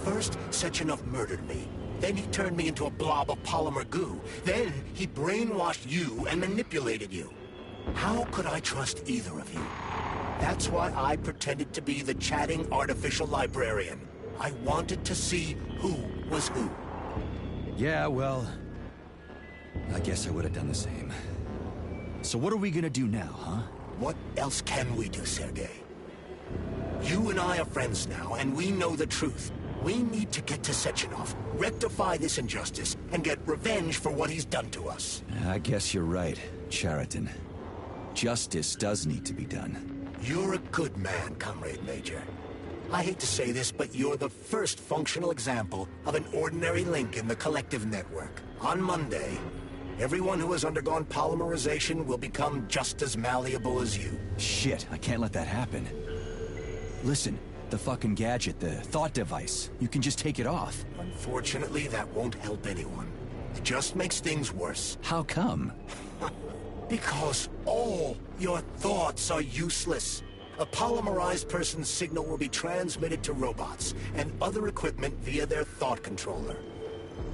First, Sechenov murdered me. Then he turned me into a blob of polymer goo. Then he brainwashed you and manipulated you. How could I trust either of you? That's why I pretended to be the chatting artificial librarian. I wanted to see who was who. Yeah, well, I guess I would have done the same. So what are we gonna do now, huh? What else can we do, Sergei? You and I are friends now, and we know the truth. We need to get to Sechenov, rectify this injustice, and get revenge for what he's done to us. I guess you're right, Chariton. Justice does need to be done. You're a good man, Comrade Major. I hate to say this, but you're the first functional example of an ordinary link in the Collective network. On Monday, everyone who has undergone polymerization will become just as malleable as you. Shit, I can't let that happen. Listen, the fucking gadget, the thought device, you can just take it off. Unfortunately, that won't help anyone. It just makes things worse. How come? Because all your thoughts are useless. A polymerized person's signal will be transmitted to robots and other equipment via their thought controller.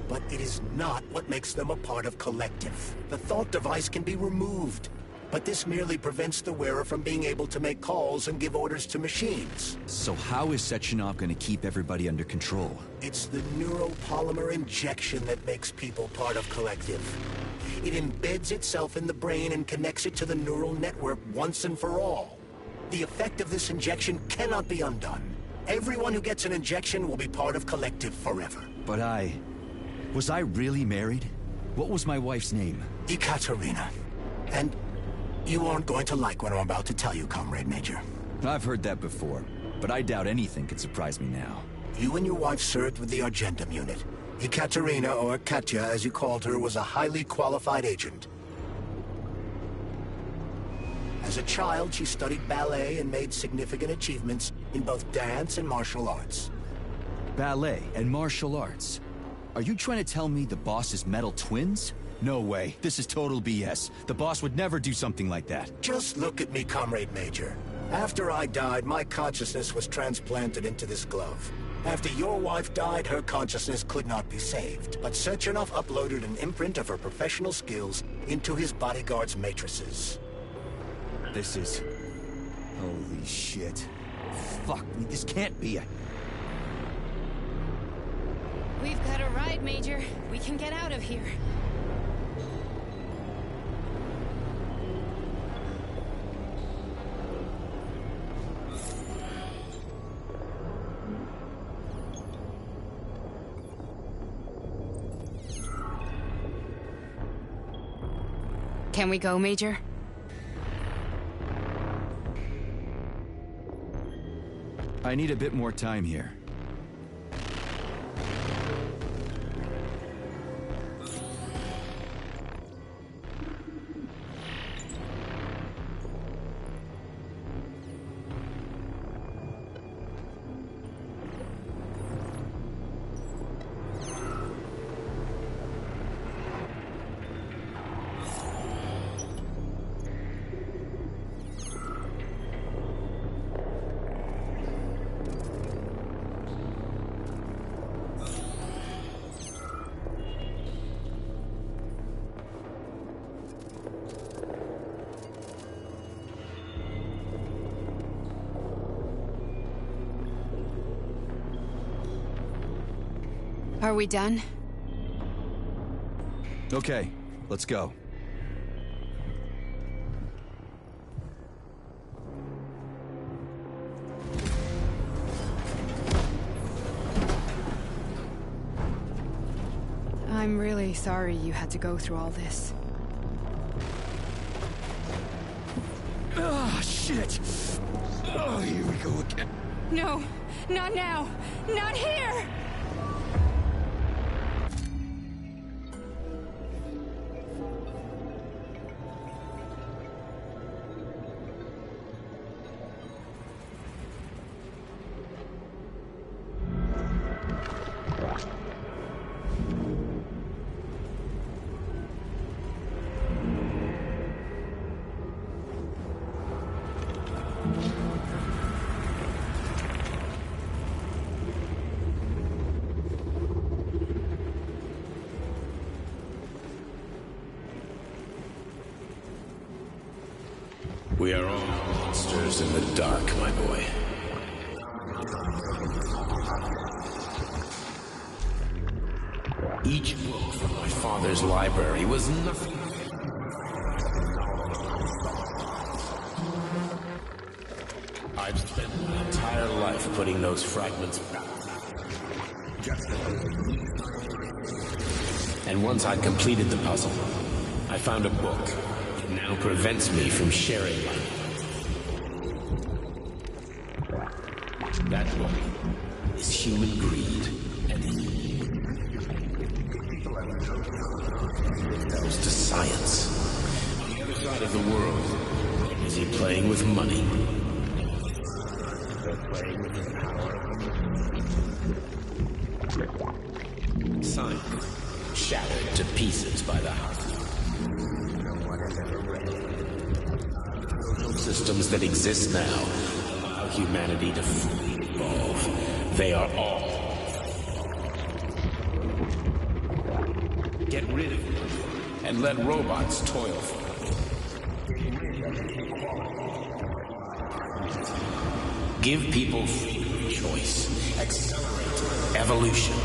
But it is not what makes them a part of Collective. The thought device can be removed, but this merely prevents the wearer from being able to make calls and give orders to machines. So how is Sechenov going to keep everybody under control? It's the neuropolymer injection that makes people part of Collective. It embeds itself in the brain and connects it to the neural network once and for all. The effect of this injection cannot be undone. Everyone who gets an injection will be part of Collective forever. But was I really married? What was my wife's name? Ekaterina. And you aren't going to like what I'm about to tell you, Comrade Major. I've heard that before, but I doubt anything could surprise me now. You and your wife served with the Argentum unit. Ekaterina, or Katya as you called her, was a highly qualified agent. As a child, she studied ballet and made significant achievements in both dance and martial arts. Ballet and martial arts? Are you trying to tell me the boss is metal twins? No way. This is total BS. The boss would never do something like that. Just look at me, Comrade Major. After I died, my consciousness was transplanted into this glove. After your wife died, her consciousness could not be saved. But Sechenov uploaded an imprint of her professional skills into his bodyguard's matrices. This is... holy shit. Fuck me, this can't be a... We've got a ride, Major. We can get out of here. Can we go, Major? I need a bit more time here. Are we done? Okay, let's go. I'm really sorry you had to go through all this. Ah, shit! Oh, here we go again. No, not now! Not here! We are all monsters in the dark, my boy. Each book from my father's library was nothing. I've spent my entire life putting those fragments back. And once I'd completed the puzzle, I found a book. It now prevents me from sharing my knowledge. That book is human greed and goes to science. On the other side of the world, they're busy playing with money. They're playing with power. Science shattered to pieces by the house. Systems that exist now allow humanity to fully evolve. They are all. Get rid of them and let robots toil for them. Give people freedom of choice. Accelerate evolution.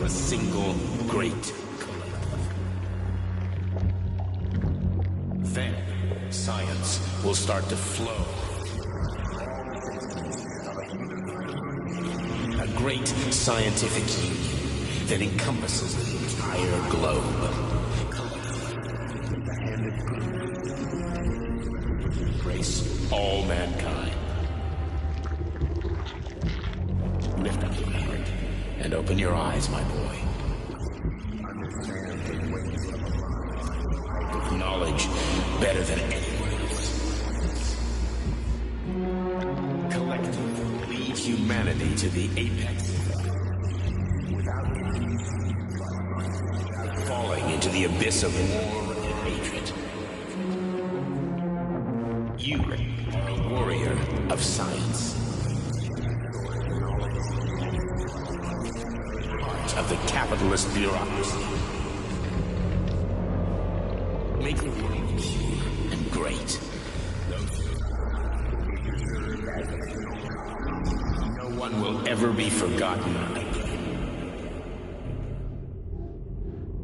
A single great. Then, science will start to flow. A great scientific union that encompasses the entire globe. Embrace all mankind. Lift up your heart and open your eyes, my boy. Knowledge better than anyone else. Collective lead humanity to the apex. Falling into the abyss of war and hatred. You are a warrior of science. Part of the capitalist bureaucracy. Make the world pure and great. No one will ever be forgotten again.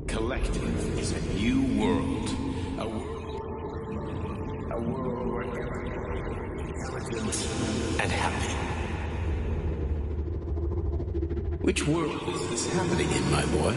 Collective is a new world. A world where everyone is intelligent and happy. Which world is this happening in, my boy?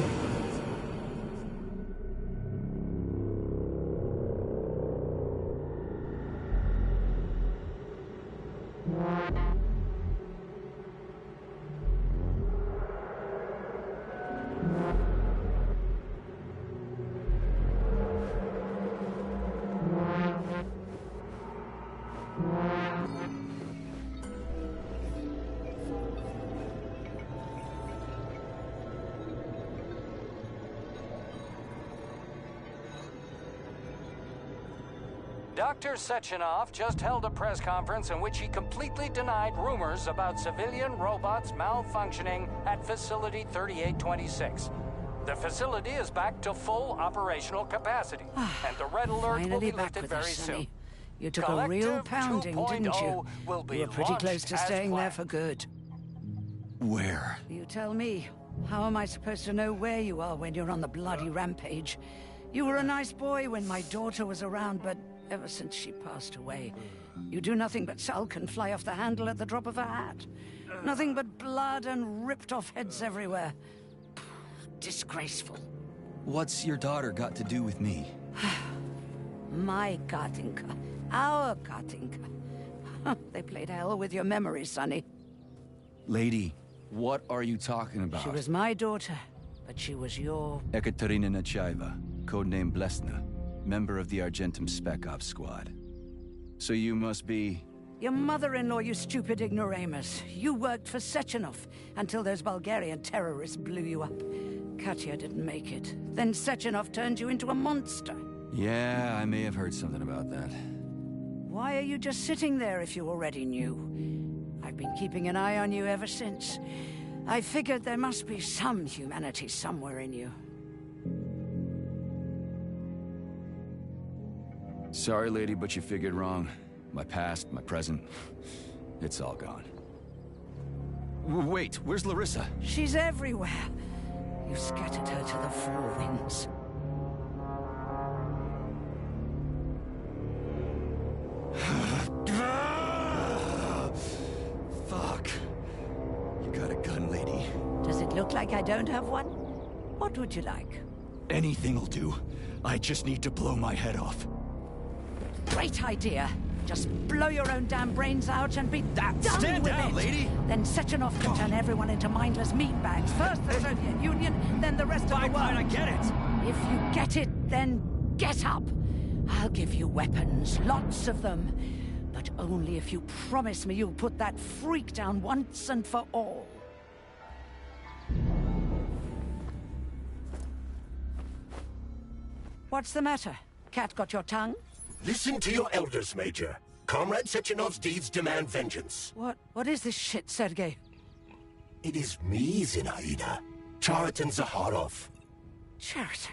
Dr. Sechenov just held a press conference in which he completely denied rumors about civilian robots malfunctioning at Facility 3826. The facility is back to full operational capacity, and the red alert will be lifted very soon. You took a real pounding, didn't you? You were pretty close to staying there for good. Where? You tell me. How am I supposed to know where you are when you're on the bloody rampage? You were a nice boy when my daughter was around, but ever since she passed away, you do nothing but sulk and fly off the handle at the drop of a hat. Nothing but blood and ripped off heads everywhere. Disgraceful. What's your daughter got to do with me? My Katinka. Our Katinka. They played hell with your memory, Sonny. Lady, what are you talking about? She was my daughter, but she was your... Ekaterina Nechaeva, codename Blesna, member of the Argentum Spec Ops squad. So you must be... Your mother-in-law, you stupid ignoramus. You worked for Sechenov until those Bulgarian terrorists blew you up. Katya didn't make it. Then Sechenov turned you into a monster. Yeah, I may have heard something about that. Why are you just sitting there if you already knew? I've been keeping an eye on you ever since. I figured there must be some humanity somewhere in you. Sorry, lady, but you figured wrong. My past, my present, it's all gone. Wait, where's Larissa? She's everywhere. You scattered her to the four winds. Fuck. You got a gun, lady. Does it look like I don't have one? What would you like? Anything'll do. I just need to blow my head off. Great idea. Just blow your own damn brains out and be done Stand with down, it. lady! Then Sechenov can turn everyone into mindless meatbags. First the Soviet Union, then the rest of the world. Fine, I get it. If you get it, then get up. I'll give you weapons, lots of them. But only if you promise me you'll put that freak down once and for all. What's the matter? Cat got your tongue? Listen to your elders, Major. Comrade Sechenov's deeds demand vengeance. What is this shit, Sergei? It is me, Zinaida. Chariton Zaharov. Chariton?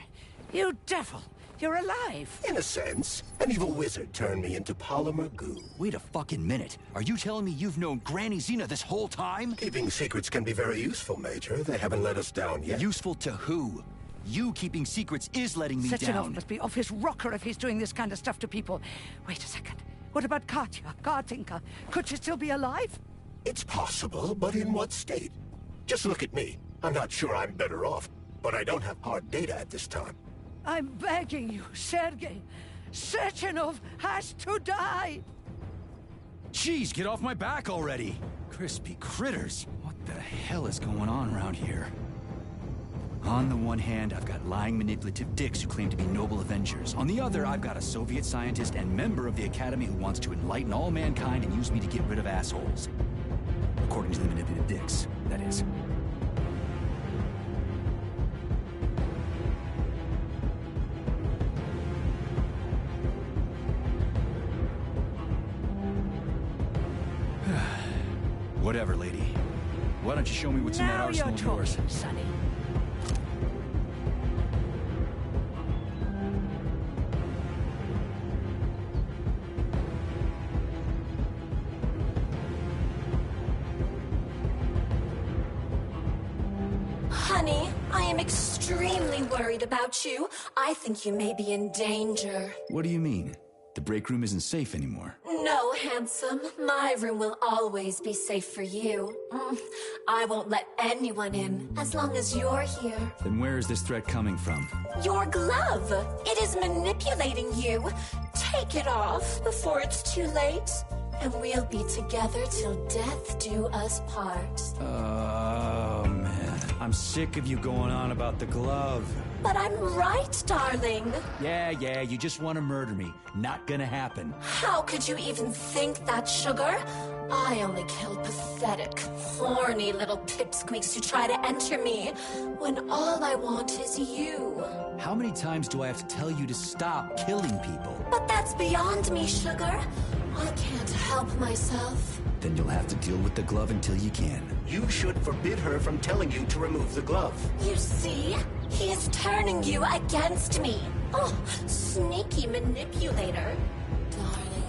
You devil! You're alive! In a sense. An evil wizard turned me into polymer goo. Wait a fucking minute. Are you telling me you've known Granny Zena this whole time? Keeping secrets can be very useful, Major. They haven't let us down yet. Useful to who? You keeping secrets is letting me Sechenov down. Must be off his rocker if he's doing this kind of stuff to people. Wait a second. What about Katya, Katinka? Could she still be alive? It's possible, but in what state? Just look at me. I'm not sure I'm better off, but I don't have hard data at this time. I'm begging you, Sergei. Sechenov has to die! Jeez, get off my back already! Crispy critters. What the hell is going on around here? On the one hand, I've got lying, manipulative dicks who claim to be noble avengers. On the other, I've got a Soviet scientist and member of the Academy who wants to enlighten all mankind and use me to get rid of assholes. According to the manipulative dicks, that is. Whatever, lady. Why don't you show me what's in that arsenal of yours? Now you're talking, Sonny. Honey, I am extremely worried about you. I think you may be in danger. What do you mean? The break room isn't safe anymore. No, handsome. My room will always be safe for you. I won't let anyone in as long as you're here. Then where is this threat coming from? Your glove. It is manipulating you. Take it off before it's too late. And we'll be together till death do us part. Oh, man. I'm sick of you going on about the glove. But I'm right, darling. Yeah, you just want to murder me. Not gonna happen. How could you even think that, sugar? I only kill pathetic, horny little pipsqueaks who try to enter me, when all I want is you. How many times do I have to tell you to stop killing people? But that's beyond me, sugar. I can't help myself. Then you'll have to deal with the glove until you can. You should forbid her from telling you to remove the glove. You see? He is turning you against me. Oh, sneaky manipulator. Darling,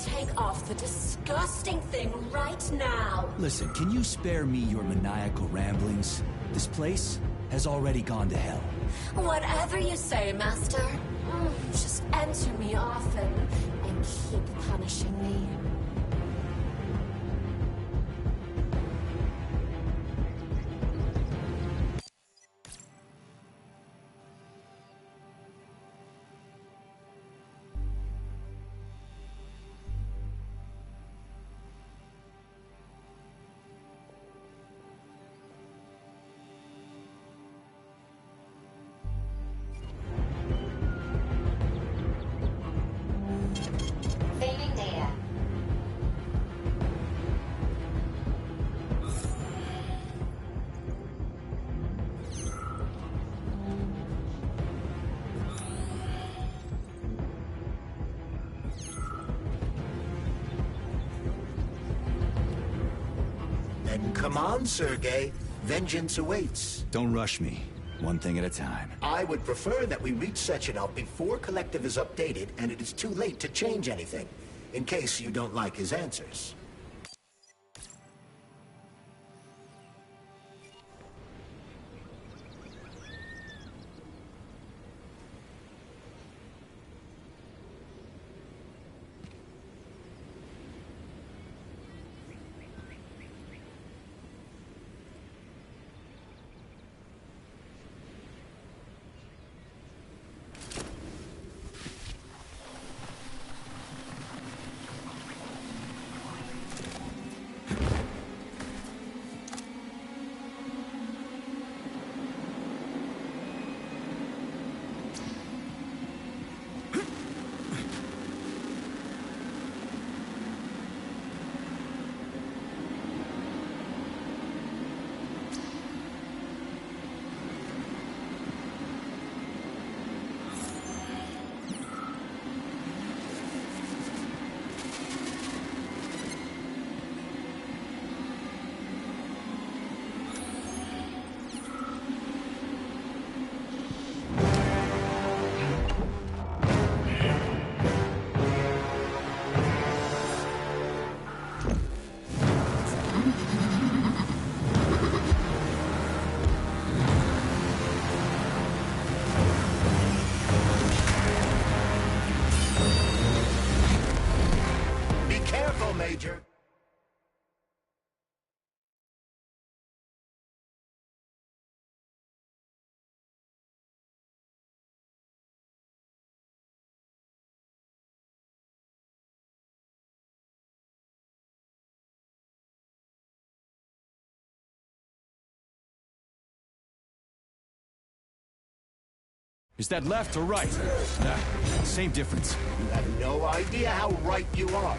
take off the disgusting thing right now. Listen, can you spare me your maniacal ramblings? This place has already gone to hell. Whatever you say, Master. Just enter me often and keep punishing me. Saving data. Then come on, Sergei. Vengeance awaits. Don't rush me. One thing at a time. I would prefer that we reach Sechenov before Collective is updated and it is too late to change anything, in case you don't like his answers. Is that left or right? Nah, same difference. You have no idea how right you are.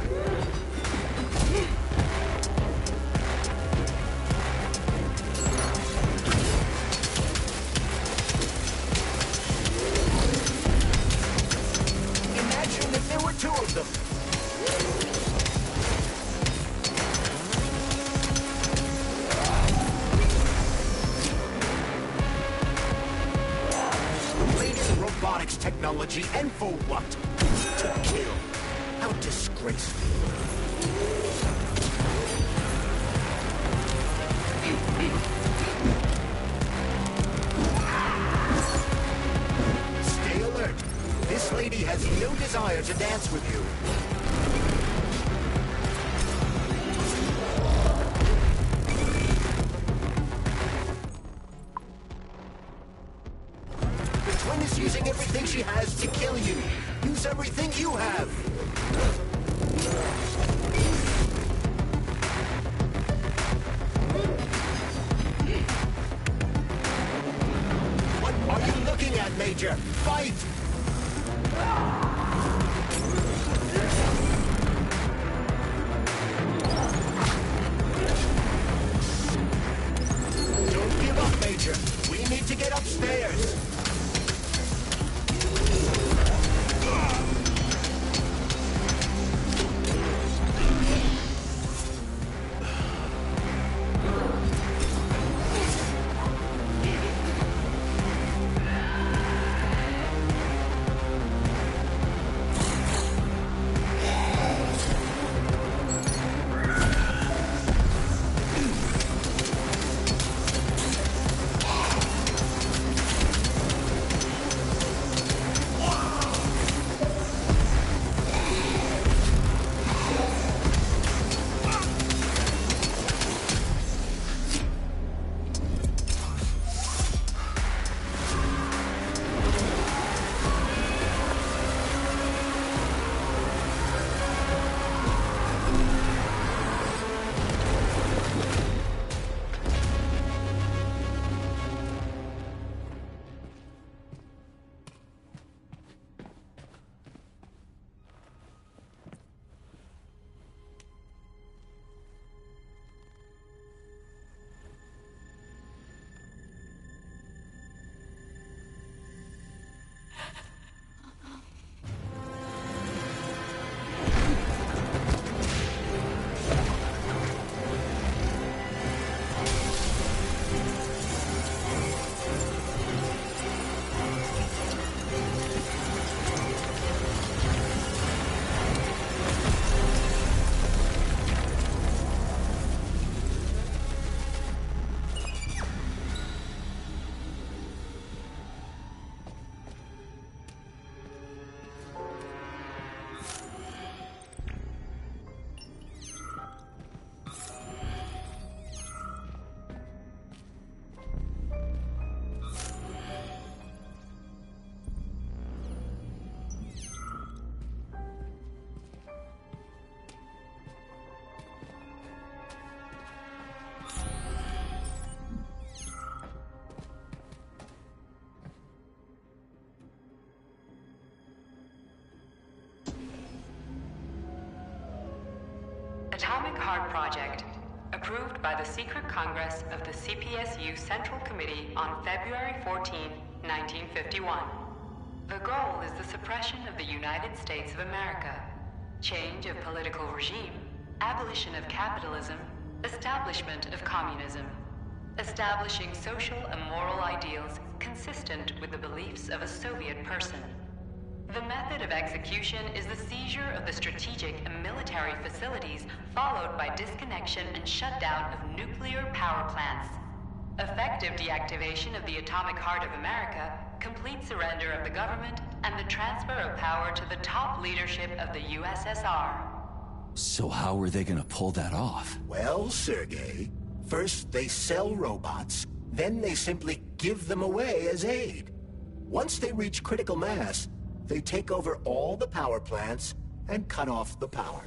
Imagine if there were two of them. Robotics technology, and for what? To kill. How disgraceful. Stay alert. This lady has no desire to dance with you. Using everything she has to kill you. Use everything you have. What are you looking at, Major? Fight! Don't give up, Major. We need to get upstairs. Atomic Heart Project, approved by the Secret Congress of the CPSU Central Committee on February 14, 1951. The goal is the suppression of the United States of America, change of political regime, abolition of capitalism, establishment of communism, establishing social and moral ideals consistent with the beliefs of a Soviet person. The method of execution is the seizure of the strategic and military facilities, followed by disconnection and shutdown of nuclear power plants. Effective deactivation of the Atomic Heart of America, complete surrender of the government, and the transfer of power to the top leadership of the USSR. So how are they gonna pull that off? Well, Sergei, first they sell robots, then they simply give them away as aid. Once they reach critical mass, they take over all the power plants and cut off the power.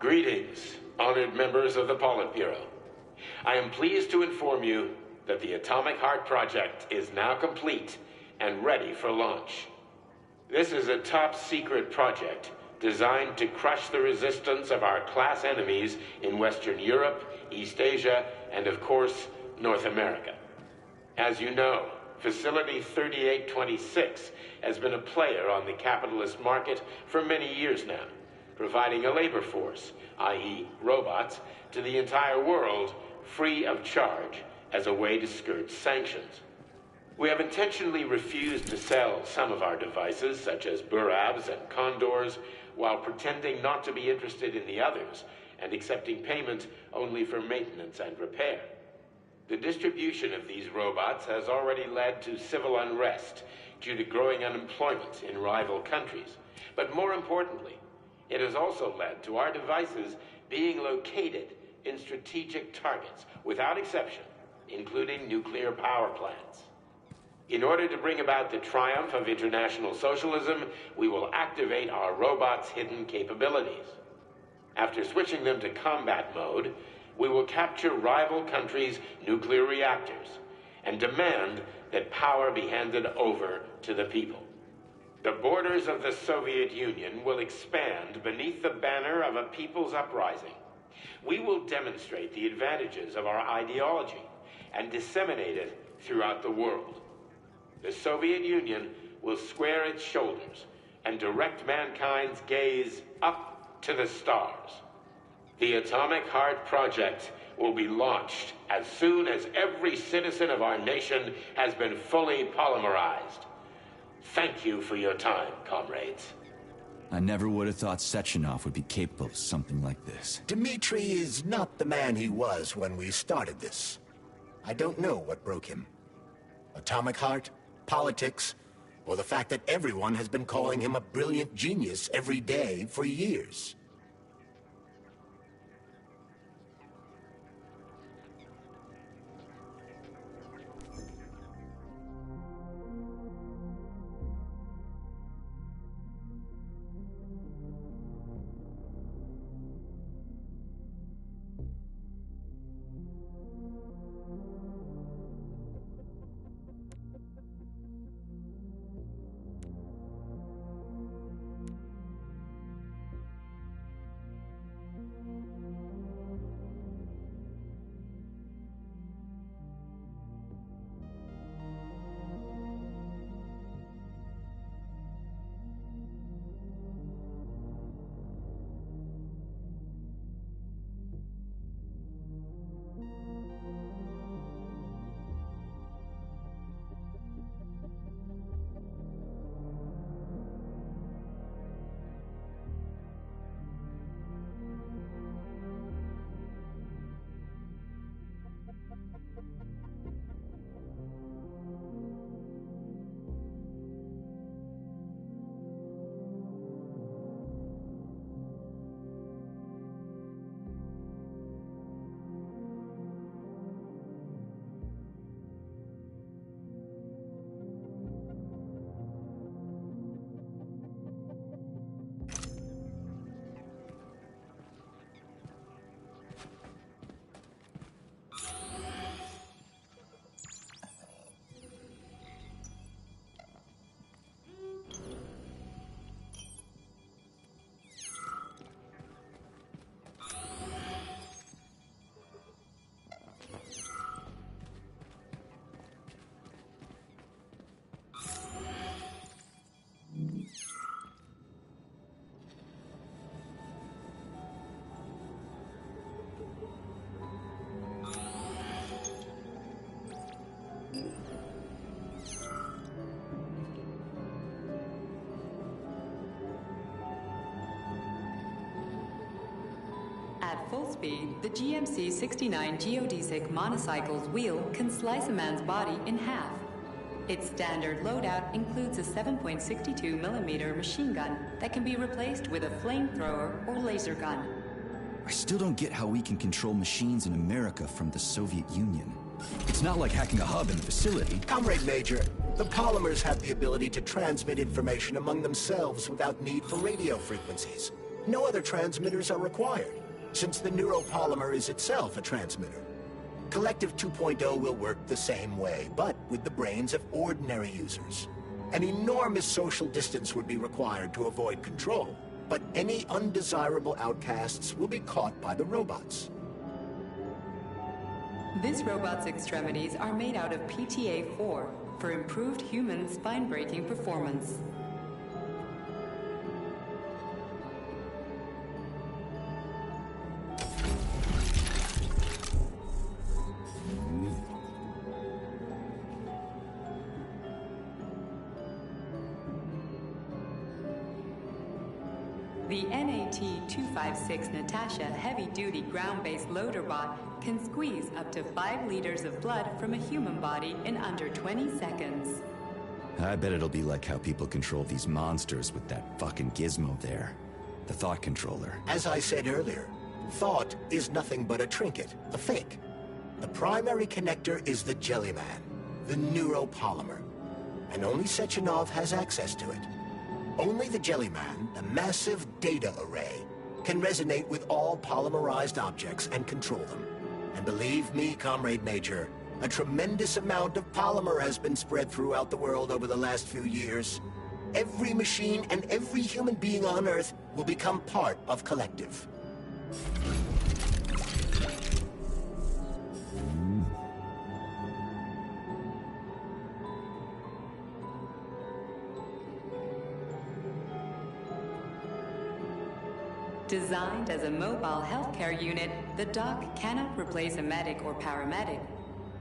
Greetings, honored members of the Politburo. I am pleased to inform you that the Atomic Heart Project is now complete and ready for launch. This is a top-secret project designed to crush the resistance of our class enemies in Western Europe, East Asia, and of course, North America. As you know, Facility 3826 has been a player on the capitalist market for many years now, providing a labor force, i.e. robots, to the entire world free of charge as a way to skirt sanctions. We have intentionally refused to sell some of our devices, such as Burabs and Condors, while pretending not to be interested in the others and accepting payment only for maintenance and repair. The distribution of these robots has already led to civil unrest due to growing unemployment in rival countries. But more importantly, it has also led to our devices being located in strategic targets, without exception, including nuclear power plants. In order to bring about the triumph of international socialism, we will activate our robots' hidden capabilities. After switching them to combat mode, we will capture rival countries' nuclear reactors and demand that power be handed over to the people. The borders of the Soviet Union will expand beneath the banner of a people's uprising. We will demonstrate the advantages of our ideology and disseminate it throughout the world. The Soviet Union will square its shoulders and direct mankind's gaze up to the stars. The Atomic Heart Project will be launched as soon as every citizen of our nation has been fully polymerized. Thank you for your time, comrades. I never would have thought Sechenov would be capable of something like this. Dmitri is not the man he was when we started this. I don't know what broke him. Atomic Heart, politics, or the fact that everyone has been calling him a brilliant genius every day for years. At full speed, the GMC-69 geodesic monocycle's wheel can slice a man's body in half. Its standard loadout includes a 7.62mm machine gun that can be replaced with a flamethrower or laser gun. I still don't get how we can control machines in America from the Soviet Union. It's not like hacking a hub in the facility. Comrade Major, the polymers have the ability to transmit information among themselves without need for radio frequencies. No other transmitters are required, since the neuropolymer is itself a transmitter. Collective 2.0 will work the same way, but with the brains of ordinary users. An enormous social distance would be required to avoid control, but any undesirable outcasts will be caught by the robots. This robot's extremities are made out of PTA-4 for improved human spine-breaking performance. The NAT-256 Natasha heavy-duty ground-based loader bot can squeeze up to 5 liters of blood from a human body in under 20 seconds. I bet it'll be like how people control these monsters with that fucking gizmo there. The thought controller. As I said earlier, thought is nothing but a trinket, a fake. The primary connector is the Jellyman, the neuropolymer. And only Sechenov has access to it. Only the Jellyman, the massive data array, can resonate with all polymerized objects and control them. And believe me, Comrade Major, a tremendous amount of polymer has been spread throughout the world over the last few years. Every machine and every human being on Earth will become part of Collective. Designed as a mobile healthcare unit, the dock cannot replace a medic or paramedic,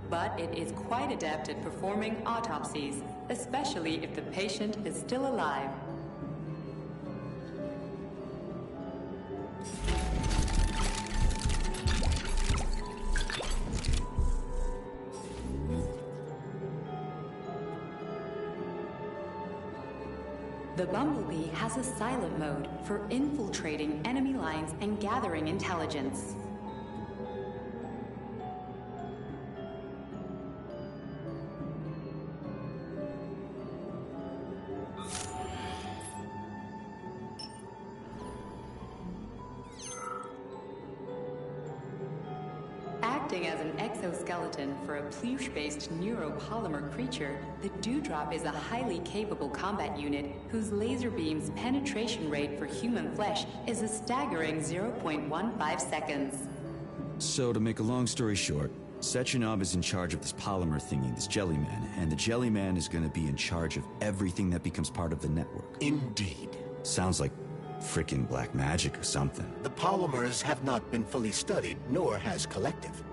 but it is quite adept at performing autopsies, especially if the patient is still alive. The Bumblebee has a silent mode for infiltrating enemy lines and gathering intelligence. Acting as an exoskeleton for a pluche-based neuropolymer creature, the Dewdrop is a highly capable combat unit whose laser beam's penetration rate for human flesh is a staggering 0.15 seconds. So, to make a long story short, Sechenov is in charge of this polymer thingy, this Jellyman, and the Jellyman is going to be in charge of everything that becomes part of the network. Indeed. Sounds like frickin' black magic or something. The polymers have not been fully studied, nor has Collective.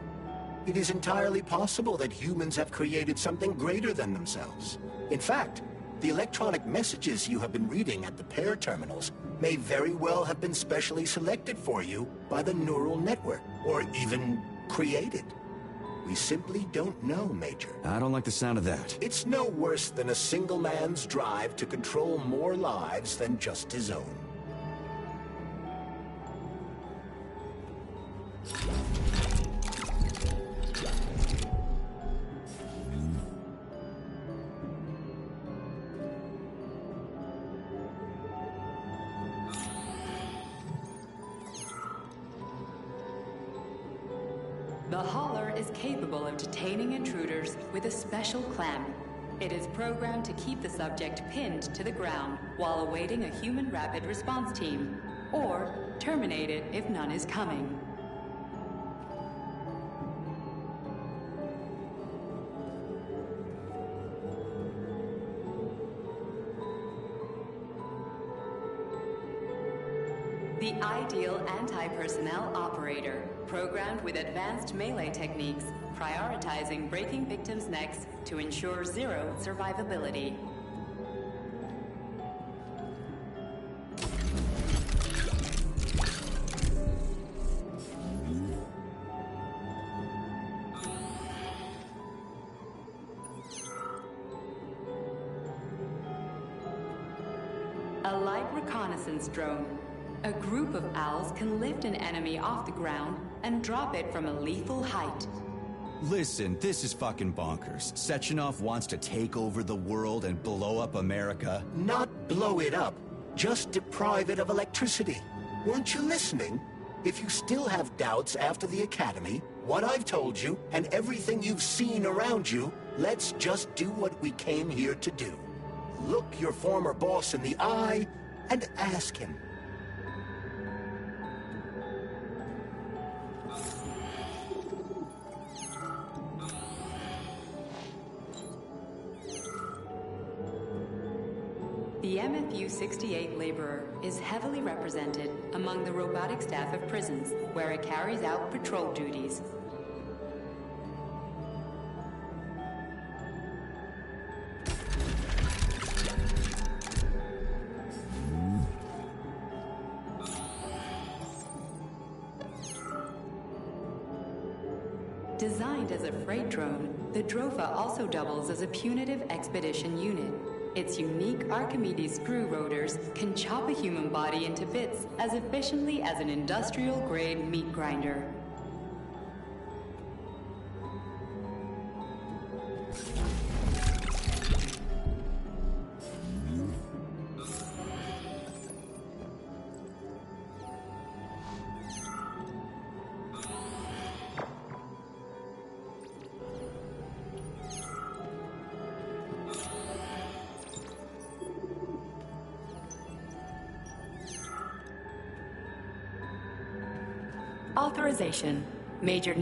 It is entirely possible that humans have created something greater than themselves. In fact, the electronic messages you have been reading at the pair terminals may very well have been specially selected for you by the neural network, or even created. We simply don't know, Major. I don't like the sound of that. It's no worse than a single man's drive to control more lives than just his own. The hauler is capable of detaining intruders with a special clamp. It is programmed to keep the subject pinned to the ground while awaiting a human rapid response team, or terminate it if none is coming. The ideal anti-personnel operator, programmed with advanced melee techniques, prioritizing breaking victims' necks to ensure zero survivability. A light reconnaissance drone. A group of owls can lift an enemy off the ground and drop it from a lethal height. Listen, this is fucking bonkers. Sechenov wants to take over the world and blow up America. Not blow it up, just deprive it of electricity. Weren't you listening? If you still have doubts after the Academy, what I've told you, and everything you've seen around you, let's just do what we came here to do. Look your former boss in the eye and ask him. The MFU-68 laborer is heavily represented among the robotic staff of prisons, where it carries out patrol duties. Designed as a freight drone, the Drofa also doubles as a punitive expedition unit. Its unique Archimedes screw rotors can chop a human body into bits as efficiently as an industrial-grade meat grinder. Authorization. Major...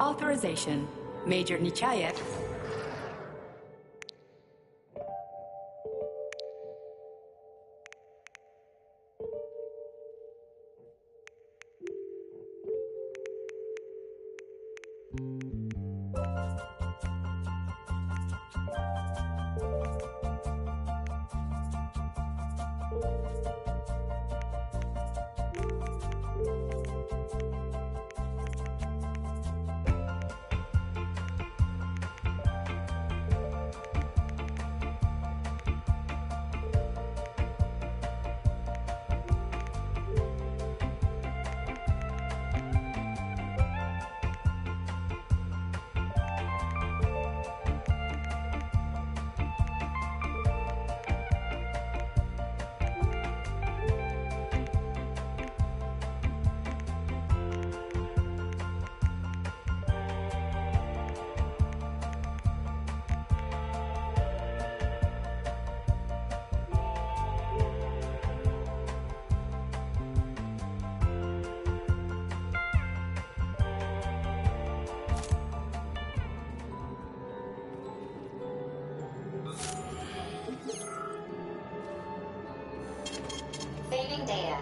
Authorization. Major Nichayev. Saving data.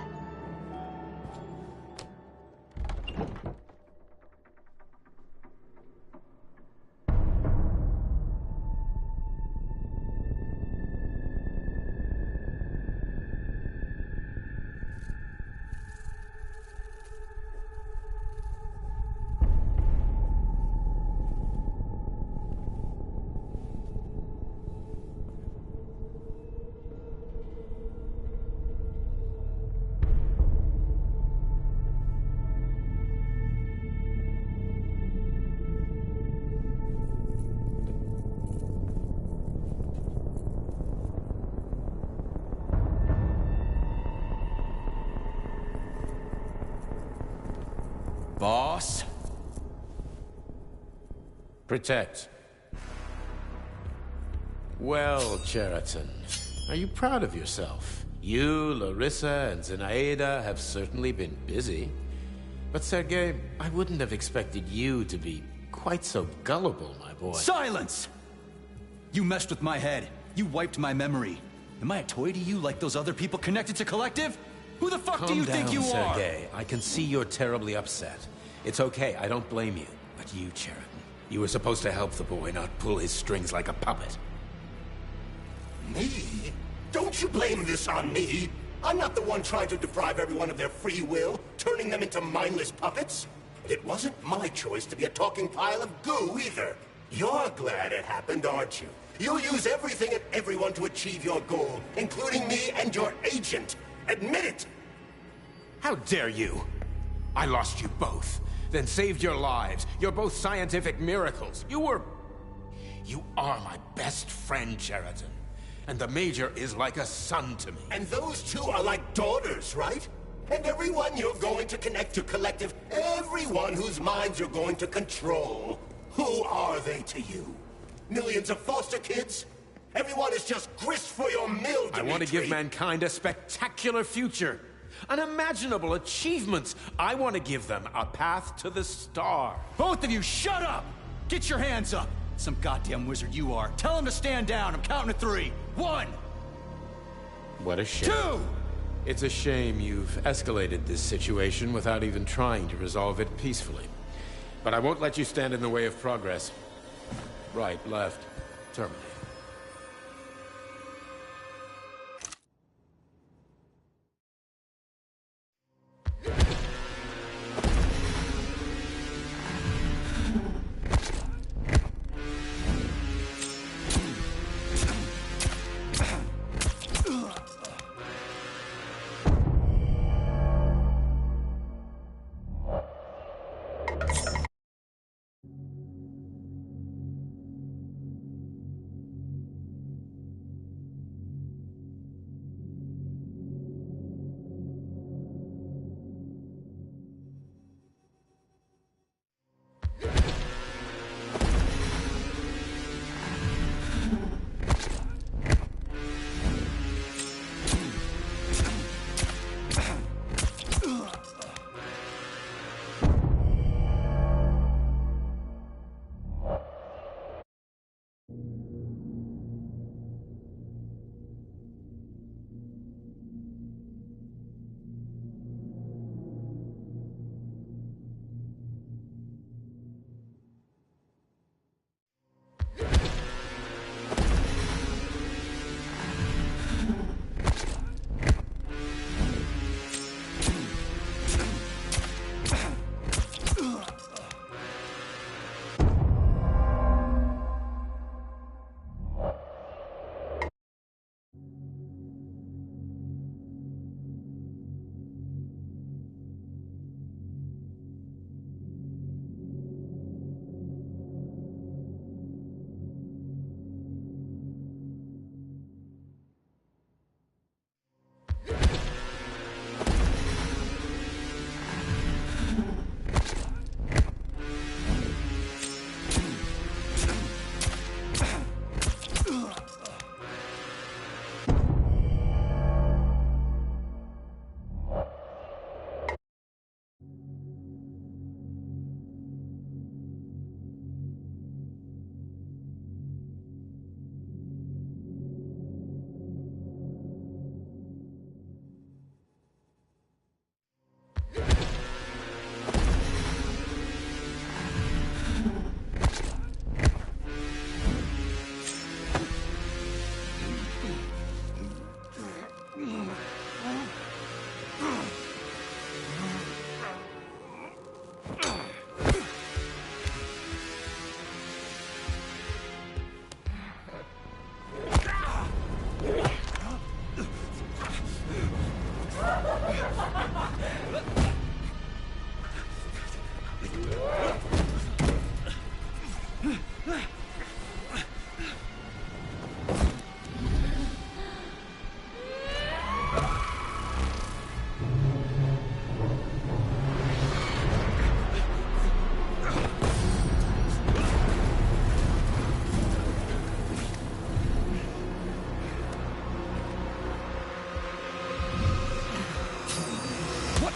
Boss? Protect. Well, Cheriton, are you proud of yourself? You, Larissa, and Zenaida have certainly been busy. But Sergei, I wouldn't have expected you to be quite so gullible, my boy. Silence! You messed with my head. You wiped my memory. Am I a toy to you like those other people connected to Collective? Who the fuck do you think you are? Sergei. I can see you're terribly upset. It's okay, I don't blame you. But you, Cheriton, you were supposed to help the boy, not pull his strings like a puppet. Me? Don't you blame this on me? I'm not the one trying to deprive everyone of their free will, turning them into mindless puppets. It wasn't my choice to be a talking pile of goo, either. You're glad it happened, aren't you? You'll use everything and everyone to achieve your goal, including me and your agent. Admit it! How dare you? I lost you both. then saved your lives. You're both scientific miracles. You are my best friend, Cheriton. And the Major is like a son to me. And those two are like daughters, right? And everyone you're going to connect to Collective, everyone whose minds you're going to control. Who are they to you? Millions of foster kids? Everyone is just grist for your mill, Dimitri. I want to give mankind a spectacular future. Unimaginable achievements. I want to give them a path to the star. Both of you, shut up! Get your hands up! Some goddamn wizard you are. Tell him to stand down. I'm counting to 3. 1! What a shame. 2! It's a shame you've escalated this situation without even trying to resolve it peacefully. But I won't let you stand in the way of progress. Right, left, terminate.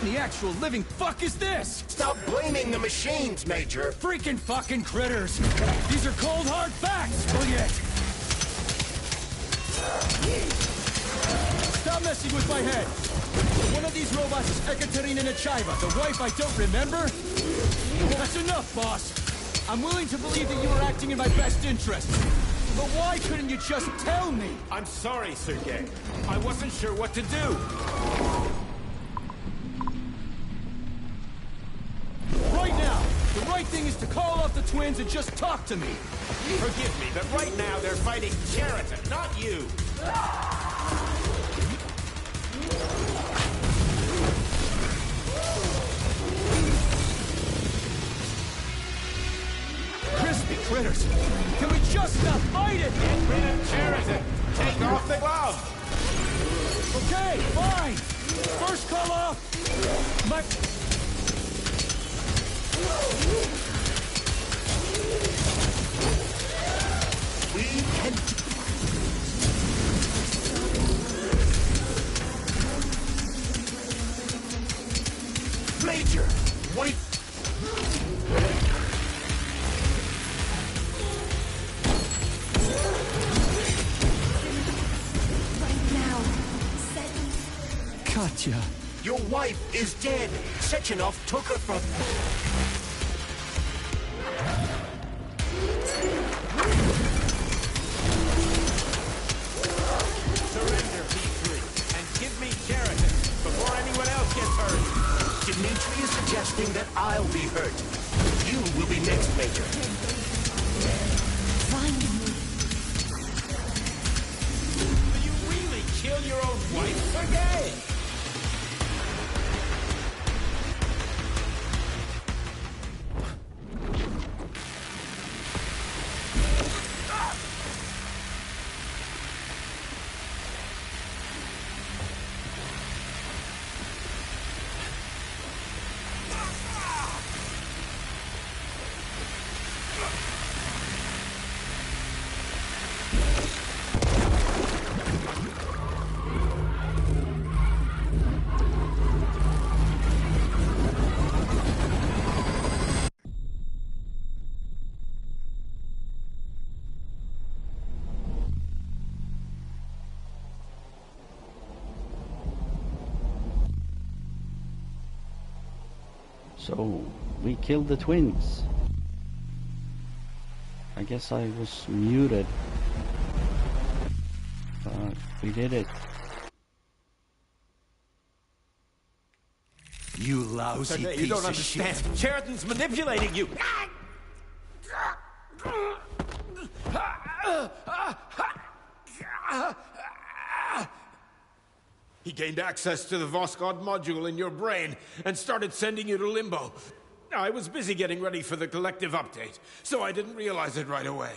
The actual living fuck is this? Stop blaming the machines, Major. Freaking fucking critters. These are cold, hard facts, will you? Stop messing with my head. One of these robots is Ekaterina Nechaeva, the wife I don't remember? That's enough, boss. I'm willing to believe that you were acting in my best interest. But why couldn't you just tell me? I'm sorry, Sergei. I wasn't sure what to do. Right now, the right thing is to call off the twins and just talk to me. Forgive me, but right now they're fighting Cheriton, not you. nasty critters. Can we just not fight it? Get rid of Cheriton. Take off the glove. Okay, fine. First call off. We can... Major, wait! Right now. Katya. Your wife is dead. Sechenov took her from... Surrender, P3, and give me Cheriton before anyone else gets hurt. Dimitri is suggesting that I'll be hurt. You will be next, Major. Finally. Will you really kill your own wife, Sergei? So, we killed the twins. I guess I was muted. But we did it. You lousy Sergei, piece you don't of understand. shit. Cheriton's manipulating you. He gained access to the Voskhod module in your brain and started sending you to Limbo. I was busy getting ready for the collective update, so I didn't realize it right away.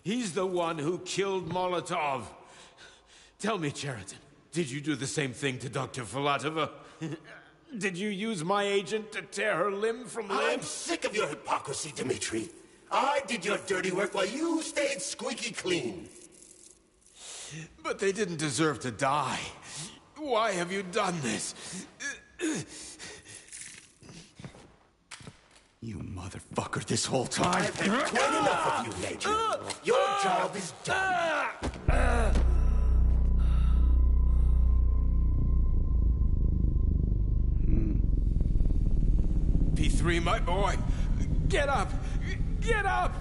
He's the one who killed Molotov. Tell me, Cheriton, did you do the same thing to Dr. Filatova? Did you use my agent to tear her limb from limb? I'm sick of your hypocrisy, Dimitri. I did your dirty work while you stayed squeaky clean. But they didn't deserve to die. Why have you done this? You motherfucker, this whole time. I've had quite enough of you, Major. Your job is done. P3, my boy. Get up! Get up!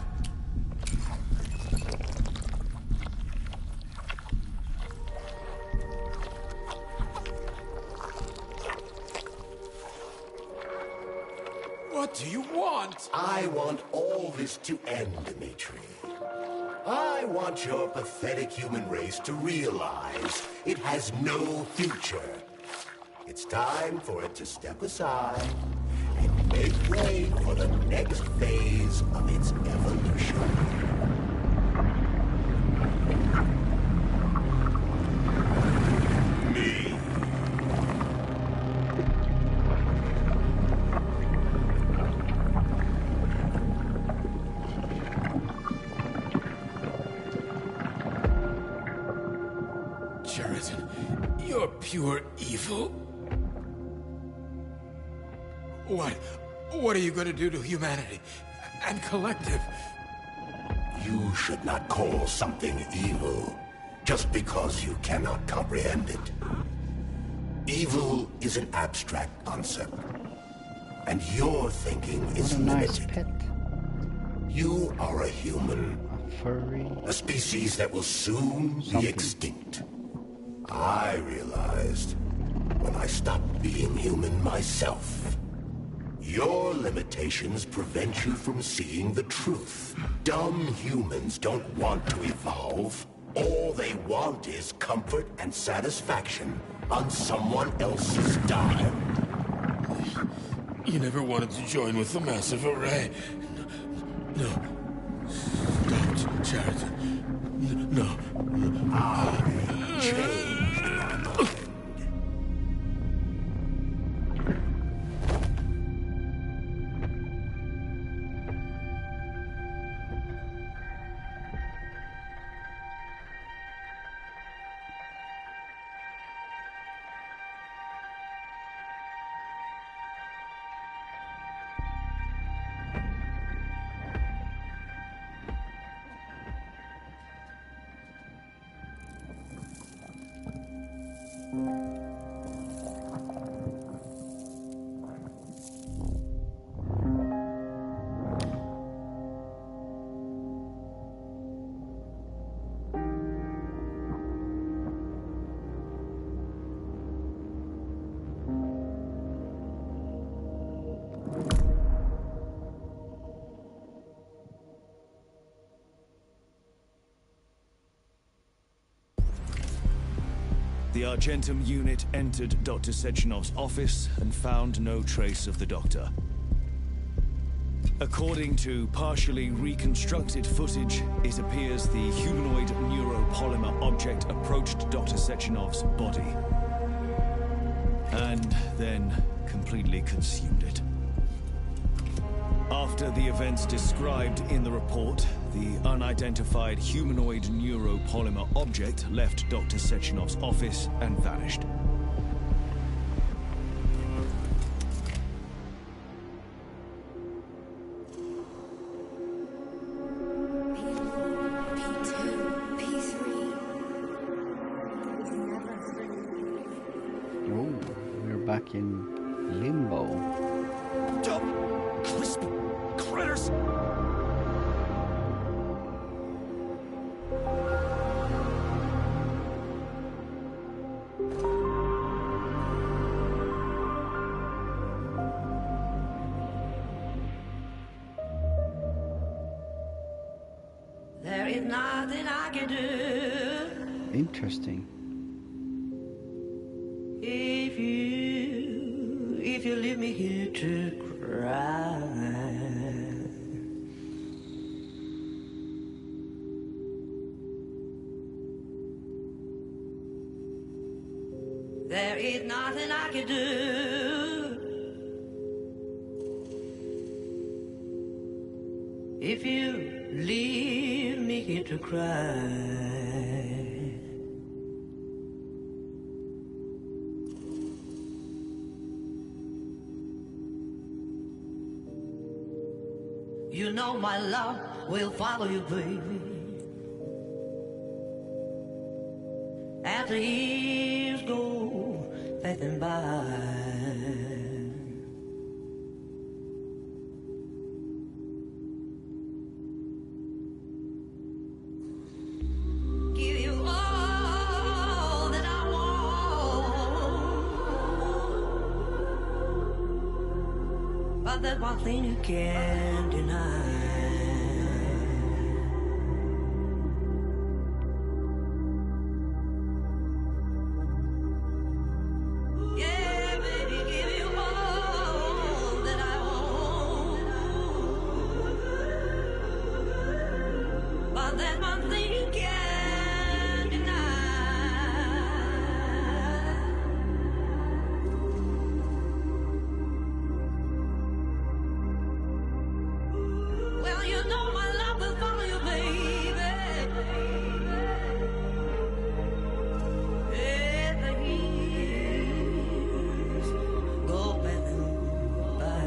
What do you want? I want all this to end, Dimitri. I want your pathetic human race to realize it has no future. It's time for it to step aside and make way for the next phase of its evolution. Cheriton, you're pure evil. What are you going to do to humanity and collective? You should not call something evil just because you cannot comprehend it. Evil is an abstract concept, and your thinking is limited. Pet. You are a human. A furry. A species that will soon be extinct. I realized when I stopped being human myself. Your limitations prevent you from seeing the truth. Dumb humans don't want to evolve. All they want is comfort and satisfaction on someone else's dime. You never wanted to join with the massive array. No. The Argentum unit entered Dr. Sechenov's office and found no trace of the doctor. According to partially reconstructed footage, it appears the humanoid neuropolymer object approached Dr. Sechenov's body and then completely consumed it. After the events described in the report, the unidentified humanoid neuropolymer object left Dr. Sechenov's office and vanished. Oh, we're back in limbo. Crispy critters! There is nothing I can do. Interesting. If you leave me here to cry. There is nothing I can do. If you leave me here to cry. You know my love will follow you, baby. As the years go passing by. Give you all that I want. But there's one thing you can't deny. Yeah, baby, give you all that I want. But there's one thing you can't deny. Well, you know my love will follow you, baby. As the years go passing by.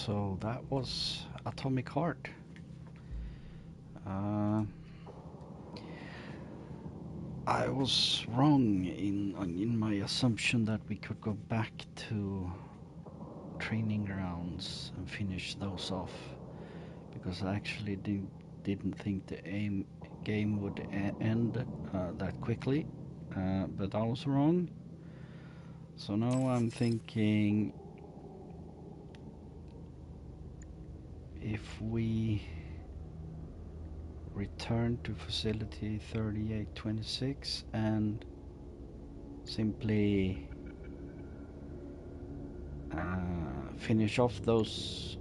So that was Atomic Heart. I was wrong in my assumption that we could go back to training grounds and finish those off, because I actually didn't think the game would end that quickly, but I was wrong. So now I'm thinking, if we return to facility 3826 and simply finish off those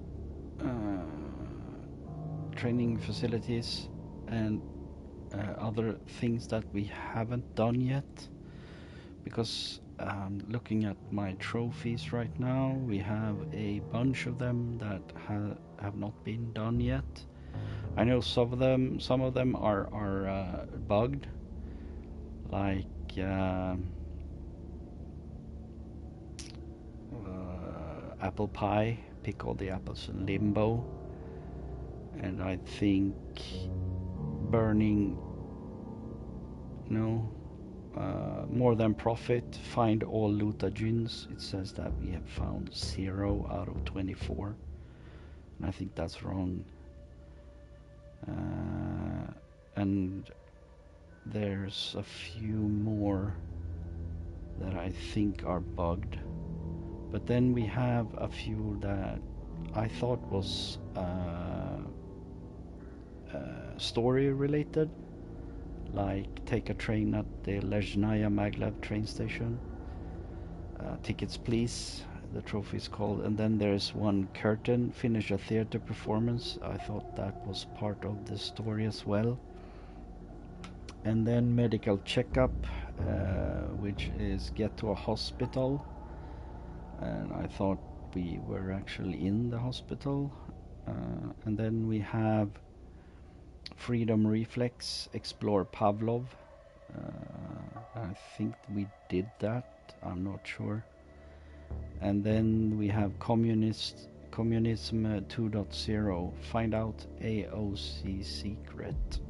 training facilities and other things that we haven't done yet, because looking at my trophies right now, we have a bunch of them that have not been done yet. I know some of them are bugged, like apple pie, pick all the apples in limbo, and I think burning more than profit, find all mutagens. It says that we have found 0 out of 24, and I think that's wrong. And there's a few more that I think are bugged, but then we have a few that I thought was story related, like take a train at the Lezhnaya Maglev train station, tickets please, the trophy is called, and then there's one curtain, finish a theater performance. I thought that was part of the story as well. And then medical checkup, which is get to a hospital, and I thought we were actually in the hospital. And then we have freedom reflex, explore Pavlov. I think we did that, I'm not sure. And then we have communism 2.0, find out AOC secret,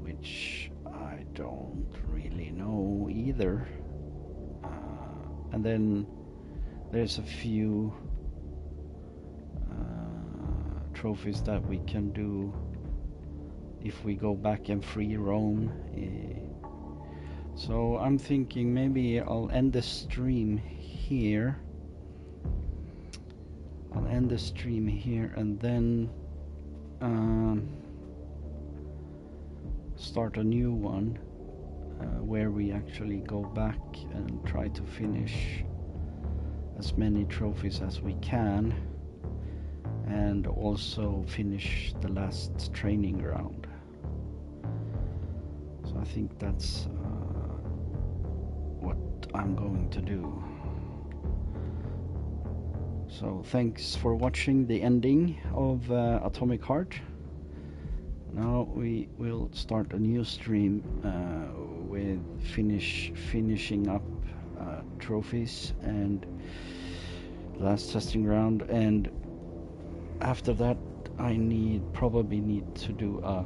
which I don't really know either. And then there's a few trophies that we can do if we go back and free roam. So I'm thinking maybe I'll end the stream here. And then start a new one where we actually go back and try to finish as many trophies as we can, and also finish the last training ground. So I think that's what I'm going to do. So thanks for watching the ending of Atomic Heart. Now we will start a new stream with finishing up trophies and last testing ground, and after that I probably need to do a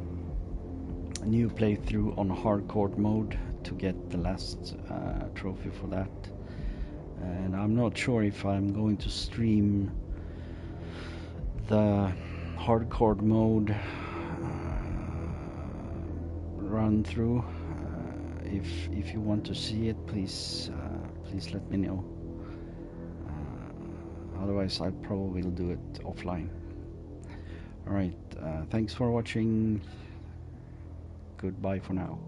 new playthrough on hardcore mode to get the last trophy for that. And I'm not sure if I'm going to stream the hardcore mode run through. If you want to see it, please let me know. Otherwise I probably will do it offline. Alright, thanks for watching. Goodbye for now.